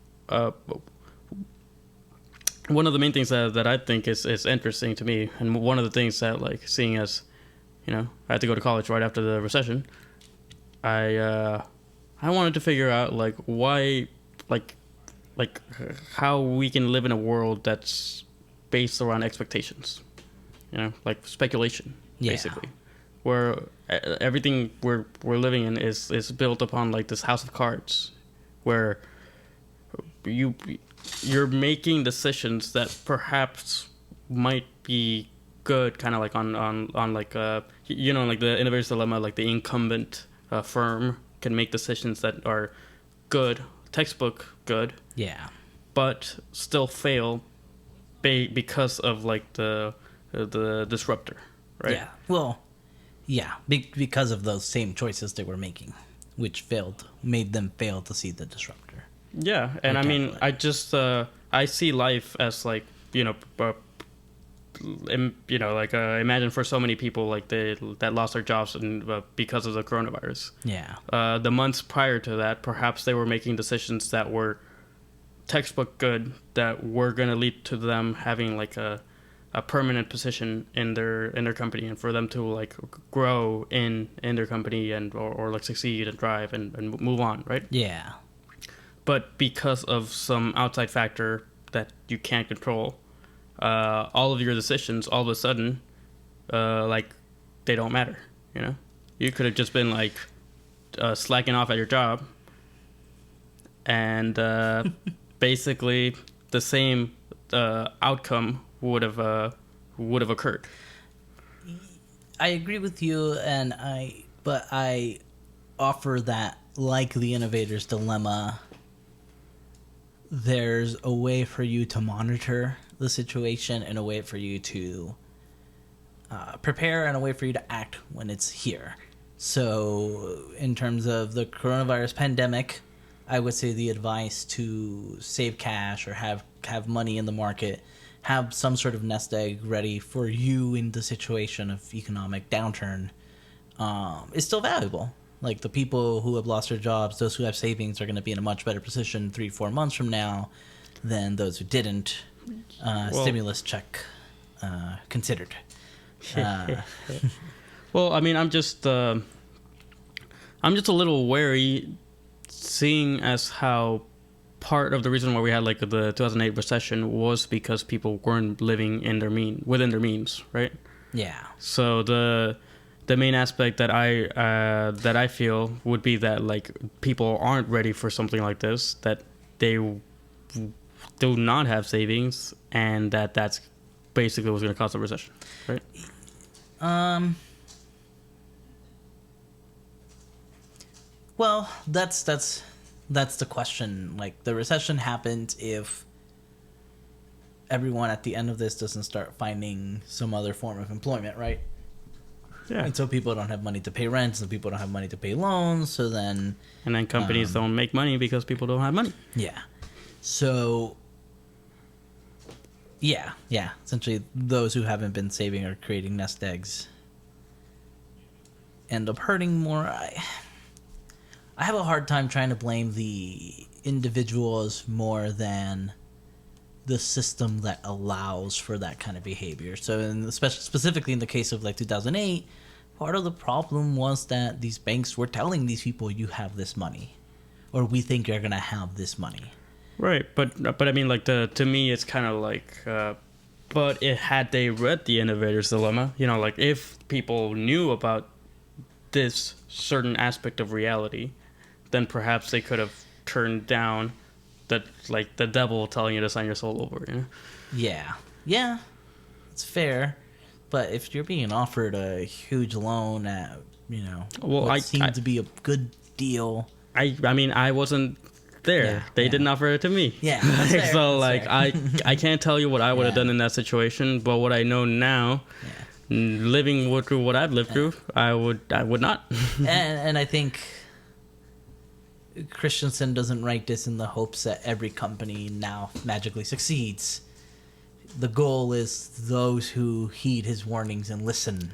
one of the main things that I think is interesting to me, and one of the things that like seeing as, I had to go to college right after the recession, I wanted to figure out like why, like how we can live in a world that's based around expectations. Like speculation, basically, where everything we're living in is built upon like this house of cards, where you're making decisions that perhaps might be good, kind of like on like like the innovator's dilemma, like the incumbent firm can make decisions that are good, textbook good, Yeah. but still fail because of like the disruptor, right? Yeah. Well, yeah, because of those same choices they were making, which made them fail to see the disruptor. Yeah, and I mean, I just I see life as like imagine for so many people like that lost their jobs because of the coronavirus. Yeah. The months prior to that, perhaps they were making decisions that were textbook good, that were going to lead to them having like a permanent position in their company, and for them to like grow in their company and or like succeed and thrive and move on, right? Yeah. But because of some outside factor that you can't control, all of your decisions all of a sudden like they don't matter. You could have just been like slacking off at your job, and basically the same outcome would have occurred. I agree with you, but I offer that, like the innovator's dilemma, there's a way for you to monitor the situation and a way for you to prepare and a way for you to act when it's here. So in terms of the coronavirus pandemic, I would say the advice to save cash or have money in the market, have some sort of nest egg ready for you in the situation of economic downturn, is still valuable. Like, the people who have lost their jobs, those who have savings, are going to be in a much better position 3-4 months from now than those who didn't. Stimulus check considered. Well, I mean, I'm just a little wary, seeing as how part of the reason why we had like the 2008 recession was because people weren't living within their means, right? Yeah. So the main aspect that I feel would be that like people aren't ready for something like this, that they do not have savings, and that's basically what's going to cause a recession, right? Well, that's the question. Like, the recession happens if everyone at the end of this doesn't start finding some other form of employment, right? Yeah. And so people don't have money to pay rent, and people don't have money to pay loans, so then... And then companies don't make money because people don't have money. Yeah. So... Yeah. Essentially, those who haven't been saving or creating nest eggs end up hurting more. I have a hard time trying to blame the individuals more than the system that allows for that kind of behavior. So, specifically in the case of like 2008, part of the problem was that these banks were telling these people, you have this money, or we think you're gonna have this money. Right, but I mean, like to me, it's kind of like, but had they read the Innovator's Dilemma, like if people knew about this certain aspect of reality, then perhaps they could have turned down that, like the devil telling you to sign your soul over. Yeah, it's fair, but if you're being offered a huge loan at what seemed to be a good deal, I mean, I wasn't there. They didn't offer it to me. Yeah, that's fair, so that's like fair. I can't tell you what I would have done in that situation, but what I know now, living through what I've lived through, I would not. and I think Christensen doesn't write this in the hopes that every company now magically succeeds. The goal is those who heed his warnings and listen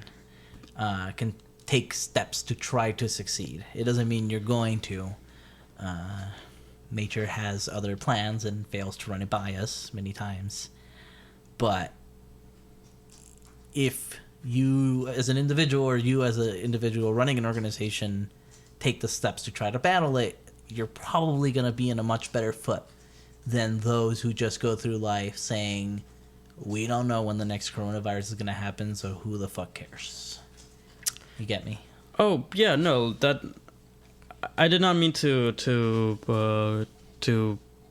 can take steps to try to succeed. It doesn't mean you're going to. Nature has other plans and fails to run it by us many times. But if you as an individual, or you as an individual running an organization, take the steps to try to battle it, you're probably going to be in a much better foot than those who just go through life saying, we don't know when the next coronavirus is going to happen, so who the fuck cares? You get me? Oh yeah, no, that I did not mean to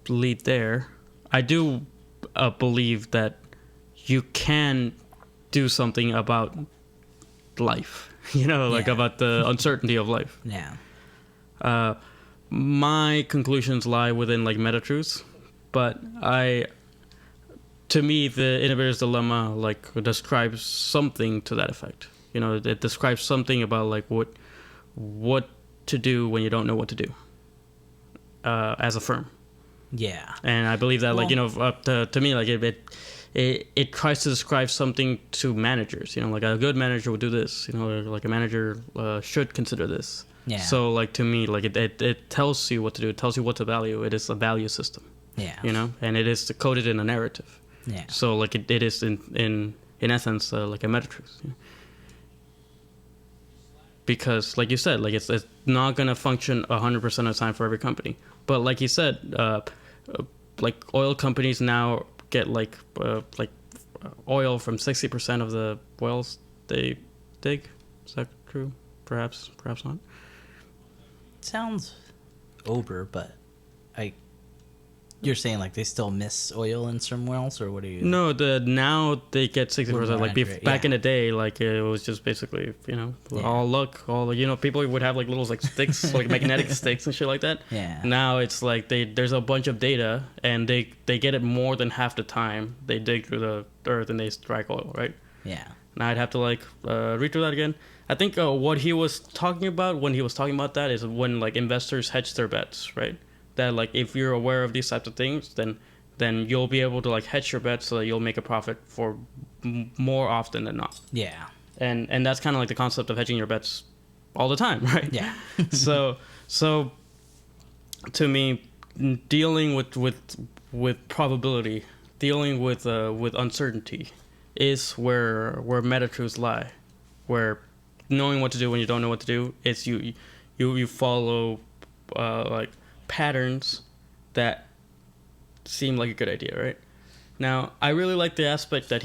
lead there. I do believe that you can do something about life. Like about the uncertainty of life. Yeah. My conclusions lie within like meta truths, but to me, the innovator's dilemma like describes something to that effect. It describes something about like what to do when you don't know what to do as a firm. Yeah. And I believe that, to me, like it tries to describe something to managers. Like a good manager would do this. Like a manager should consider this. Yeah. So, like to me, like it tells you what to do. It tells you what to value. It is a value system. Yeah. And it is coded in a narrative. Yeah. So, like it is in essence like a meta truth. Because, like you said, like it's not gonna function 100% of the time for every company. But like you said, like oil companies now get like oil from 60% of the wells they dig. Is that true? Perhaps not. Sounds over, but you're saying like they still miss oil in some wells, or what are you? No, now they get 60%. Like back in the day, like it was just basically all luck. People would have like little like sticks, like magnetic sticks and shit like that. Yeah. Now it's like there's a bunch of data, and they get it more than half the time they dig through the earth and they strike oil, right? Yeah. Now I'd have to like read through that again. I think what he was talking about when he was talking about that is when like investors hedge their bets, right? That like if you're aware of these types of things, then you'll be able to like hedge your bets so that you'll make a profit for more often than not. Yeah. And that's kind of like the concept of hedging your bets all the time, right? Yeah. so to me, dealing with probability, dealing with uncertainty, is where meta truths lie. Where knowing what to do when you don't know what to do, it's you follow like patterns that seem like a good idea, right? Now, I really like the aspect that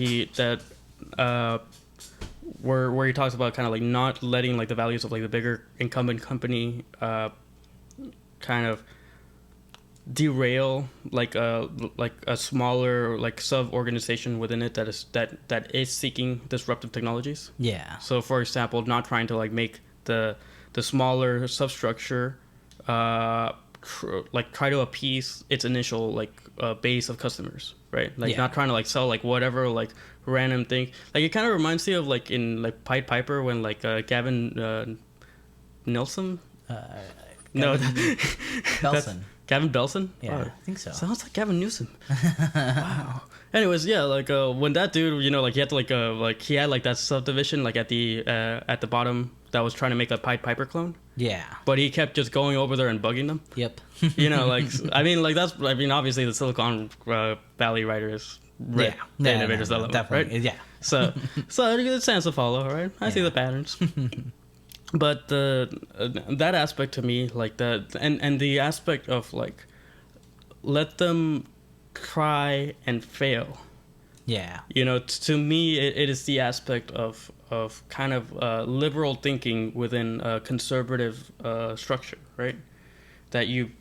where he talks about kind of like not letting like the values of like the bigger incumbent company kind of derail like a smaller like sub organization within it that is seeking disruptive technologies. Yeah. So, for example, not trying to like make the smaller substructure try to appease its initial like base of customers, right? Like not trying to like sell like whatever like random thing. Like it kind of reminds me of like in like Pied Piper when like Gavin Nilsson. Belson. Gavin Belson? Yeah, I think so. Sounds like Gavin Newsom. Wow. Anyways, yeah, like when that dude, like he had to like he had like that subdivision like at the bottom that was trying to make a Pied Piper clone. Yeah. But he kept just going over there and bugging them. Yep. Obviously the Silicon Valley writers read the Innovator's Dilemma, definitely. right? Yeah. So it stands to follow, right? I see the patterns. But that aspect to me, like that, and the aspect of like, let them try and fail. Yeah. To me, it is the aspect of kind of liberal thinking within a conservative structure, right? That you,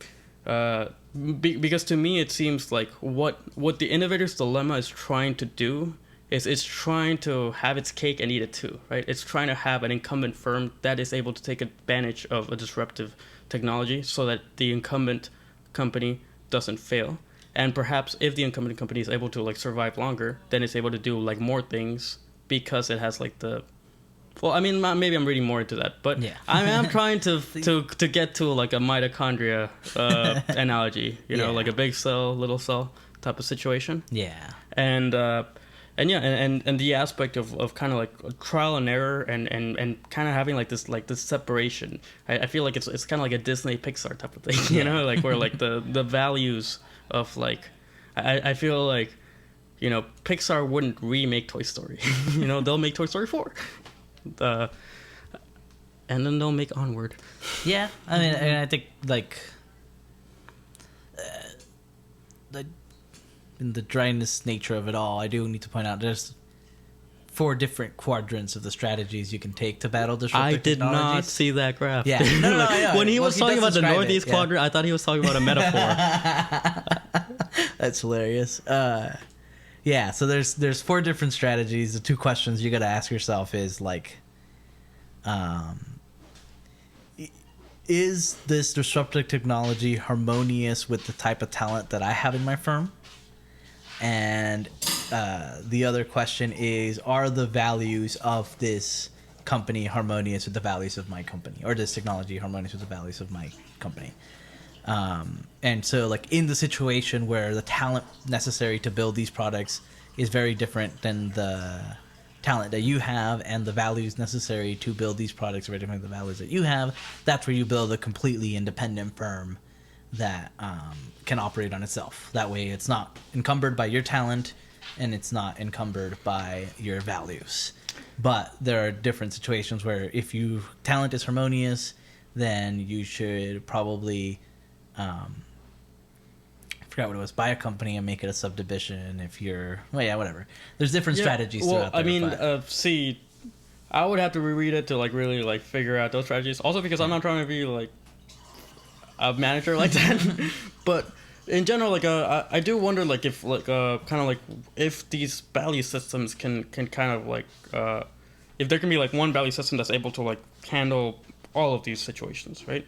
because to me it seems like what the innovator's dilemma is trying to do is it's trying to have its cake and eat it too, right? It's trying to have an incumbent firm that is able to take advantage of a disruptive technology so that the incumbent company doesn't fail. And perhaps if the incumbent company is able to like survive longer, then it's able to do like more things because it has like the... Well, I mean, maybe I'm reading more into that, but yeah. I'm trying to get to like a mitochondria analogy, like a big cell, little cell type of situation. Yeah. And the aspect of kind of like trial and error and kind of having like this separation. I feel like it's kind of like a Disney Pixar type of thing, like where like the values of like, I feel like, Pixar wouldn't remake Toy Story. They'll make Toy Story 4. And then they'll make Onward. Yeah, I mean, and I think like in the dryness nature of it all, I do need to point out there's 4 different quadrants of the strategies you can take to battle I disruptive did not technologies. see that graph. Yeah. No, I know. When he Well, was talking does about the describe northeast it, yeah. quadrant, I thought he was talking about a metaphor. That's hilarious. Yeah, so there's 4 different strategies. The 2 questions you got to ask yourself is like, is this disruptive technology harmonious with the type of talent that I have in my firm? And the other question is, are the values of this company harmonious with the values of my company, or this technology harmonious with the values of my company? And so, like, in the situation where the talent necessary to build these products is very different than the talent that you have, and the values necessary to build these products are very different than the values that you have, that's where you build a completely independent firm that can operate on itself. That way it's not encumbered by your talent, and it's not encumbered by your values. But there are different situations where if your talent is harmonious, then you should probably I forgot what it was, buy a company and make it a subdivision. If you're, well, yeah, whatever. There's different strategies throughout there. I mean, see, I would have to reread it to like really like figure out those strategies. Also, because I'm not trying to be like a manager like that. But in general, like I do wonder like if like kind of like if these value systems can kind of like if there can be like one value system that's able to like handle all of these situations, right?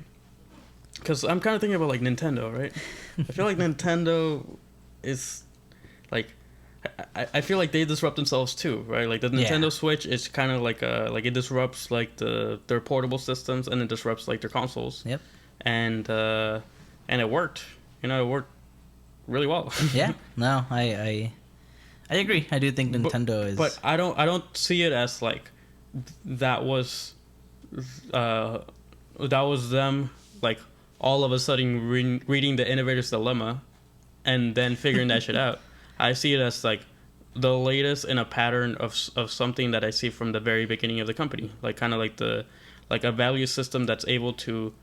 Because I'm kind of thinking about like Nintendo, right? I feel like Nintendo is like I feel like they disrupt themselves too, right? Like the Nintendo Switch is kind of like it disrupts like their portable systems, and it disrupts like their consoles. Yep. And it worked. You know, it worked really well. Yeah. No, I agree. I do think Nintendo is. But I don't see it as like that was them like all of a sudden reading the Innovator's Dilemma and then figuring that shit out. I see it as like the latest in a pattern of something that I see from the very beginning of the company, like kind of like a value system that's able to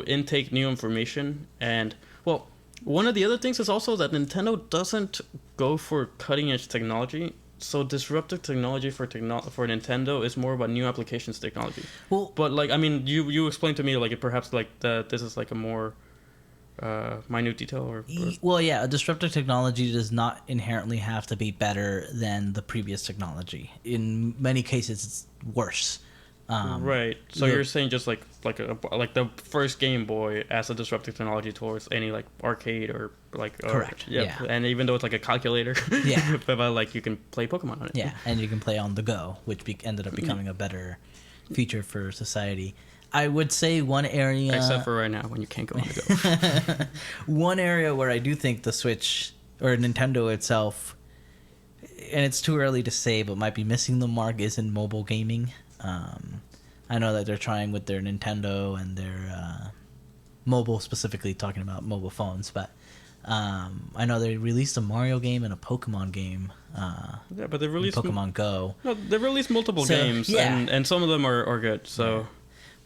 intake new information. And well, one of the other things is also that Nintendo doesn't go for cutting edge technology. So disruptive technology for Nintendo is more about new applications technology. Well, but like I mean, you explained to me like perhaps like this is like a more minute detail or well, yeah, a disruptive technology does not inherently have to be better than the previous technology. In many cases, it's worse. Right. So you're saying just like the first Game Boy as a disruptive technology towards any like arcade or like correct. Yeah. And even though it's like a calculator, yeah, but like you can play Pokemon on it. Yeah, and you can play on the go, which ended up becoming a better feature for society. I would say one area, except for right now when you can't go on the go. One area where I do think the Switch or Nintendo itself, and it's too early to say, but might be missing the mark, is in mobile gaming. I know that they're trying with their Nintendo and their mobile, specifically talking about mobile phones, but I know they released a Mario game and a Pokemon game. Yeah, but they released Pokemon Go. No, they released multiple games, yeah. and some of them are good. So, yeah.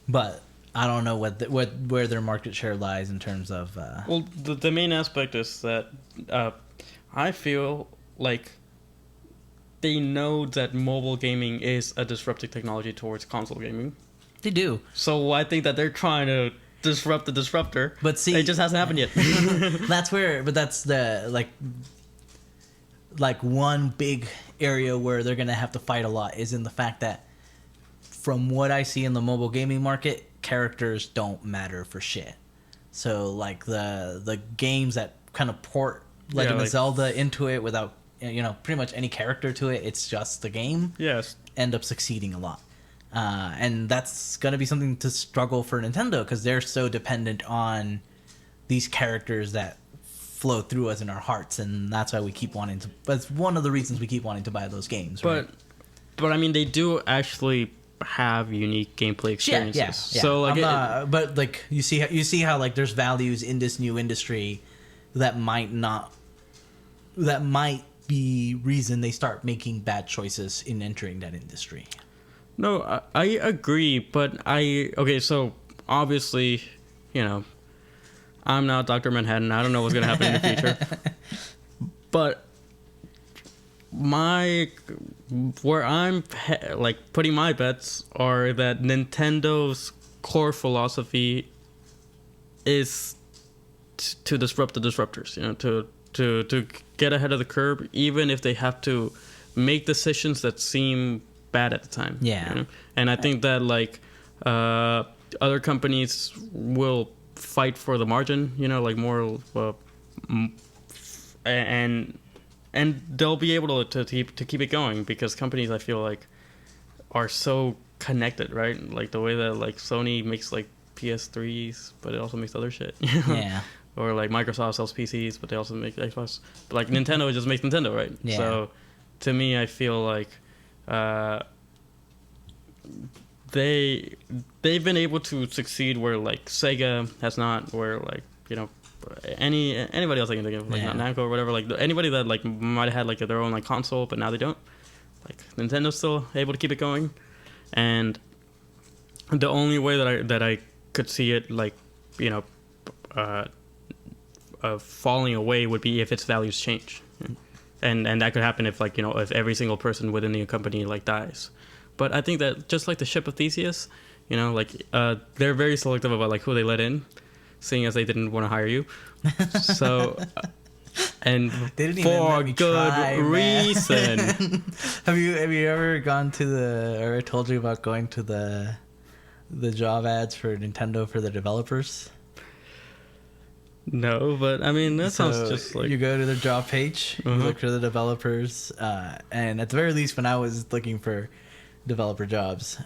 But I don't know where their market share lies in terms of. Well, the main aspect is that I feel like they know that mobile gaming is a disruptive technology towards console gaming. They do. So I think that they're trying to disrupt the disruptor. But see, it just hasn't happened yet. That's the like one big area where they're gonna have to fight a lot is in the fact that, from what I see in the mobile gaming market, characters don't matter for shit. So like the games that kind of port Legend of Zelda into it without pretty much any character to it, it's just the game. Yes, end up succeeding a lot. And that's going to be something to struggle for Nintendo because they're so dependent on these characters that flow through us in our hearts, and that's why we keep wanting to. That's one of the reasons we keep wanting to buy those games. Right? But I mean, they do actually have unique gameplay experiences. Yeah. So like, but like you see how like there's values in this new industry that might be reason they start making bad choices in entering that industry. No, I agree, but so obviously, I'm not Dr. Manhattan. I don't know what's going to happen in the future. But where I'm like putting my bets are that Nintendo's core philosophy is to disrupt the disruptors, to get ahead of the curve, even if they have to make decisions that seem bad at the time. Yeah. And I think that like other companies will fight for the margin, like more, and they'll be able to keep it going, because companies, I feel like, are so connected, right? Like the way that like Sony makes like PS3s, but it also makes other shit. Yeah. Or like Microsoft sells PCs, but they also make Xbox. But like Nintendo just makes Nintendo, right? Yeah. So to me, I feel like they've been able to succeed where like Sega has not, where like anybody else I can think of, like not Namco or whatever, like anybody that like might have had like their own like console, but now they don't. Like Nintendo's still able to keep it going, and the only way that I could see it like falling away would be if its values change, and that could happen if like if every single person within the company like dies. But I think that just like the ship of Theseus, like they're very selective about like who they let in, seeing as they didn't want to hire you. So and they didn't for even good reason. Have you ever gone to or told you about going to the job ads for Nintendo for the developers? No, but I mean that sounds just like you go to the job page, you look for the developers, and at the very least, when I was looking for developer jobs,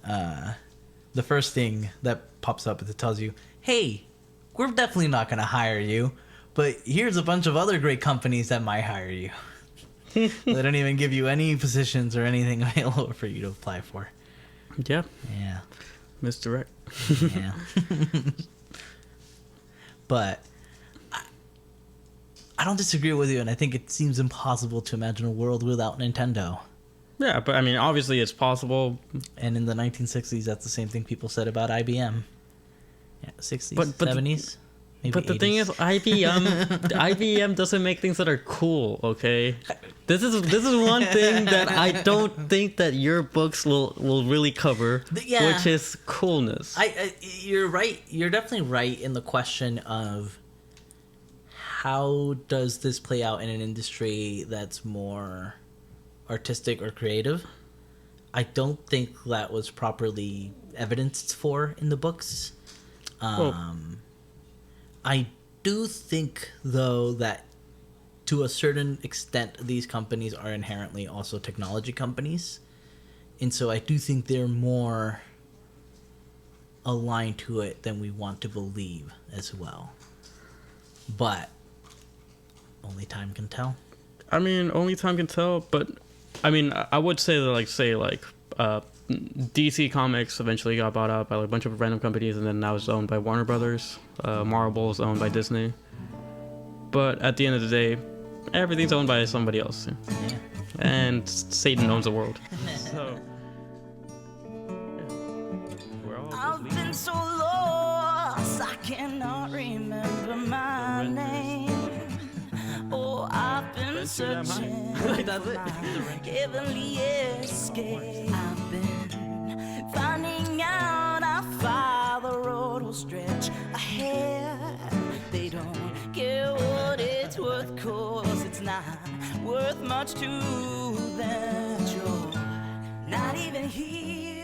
the first thing that pops up is it tells you, "Hey, we're definitely not going to hire you, but here's a bunch of other great companies that might hire you." They don't even give you any positions or anything available for you to apply for. Yeah. Yeah. Misdirect. Yeah. But I don't disagree with you, and I think it seems impossible to imagine a world without Nintendo. Yeah, but I mean, obviously it's possible. And in the 1960s, that's the same thing people said about IBM. Yeah, 60s, but 70s, maybe But the 80s. thing is, IBM doesn't make things that are cool, okay? This is one thing that I don't think that your books will really cover, which is coolness. You're right. You're definitely right in the question of how does this play out in an industry that's more artistic or creative. I don't think that was properly evidenced for in the books. I do think, though, that to a certain extent, these companies are inherently also technology companies. And so I do think they're more aligned to it than we want to believe as well. But only time can tell. I mean, only time can tell, but I mean, I would say that DC Comics eventually got bought out by like a bunch of random companies, and then now it's owned by Warner Brothers. Marvel is owned by Disney. But at the end of the day, everything's owned by somebody else. Yeah. And Satan owns the world. So, we're all I've been so lost, I cannot remember my name. Oh, I've been searching for my heavenly escape. I've been finding out how far the road will stretch ahead. They don't care what it's worth, 'cause it's not worth much to them. You're not even here.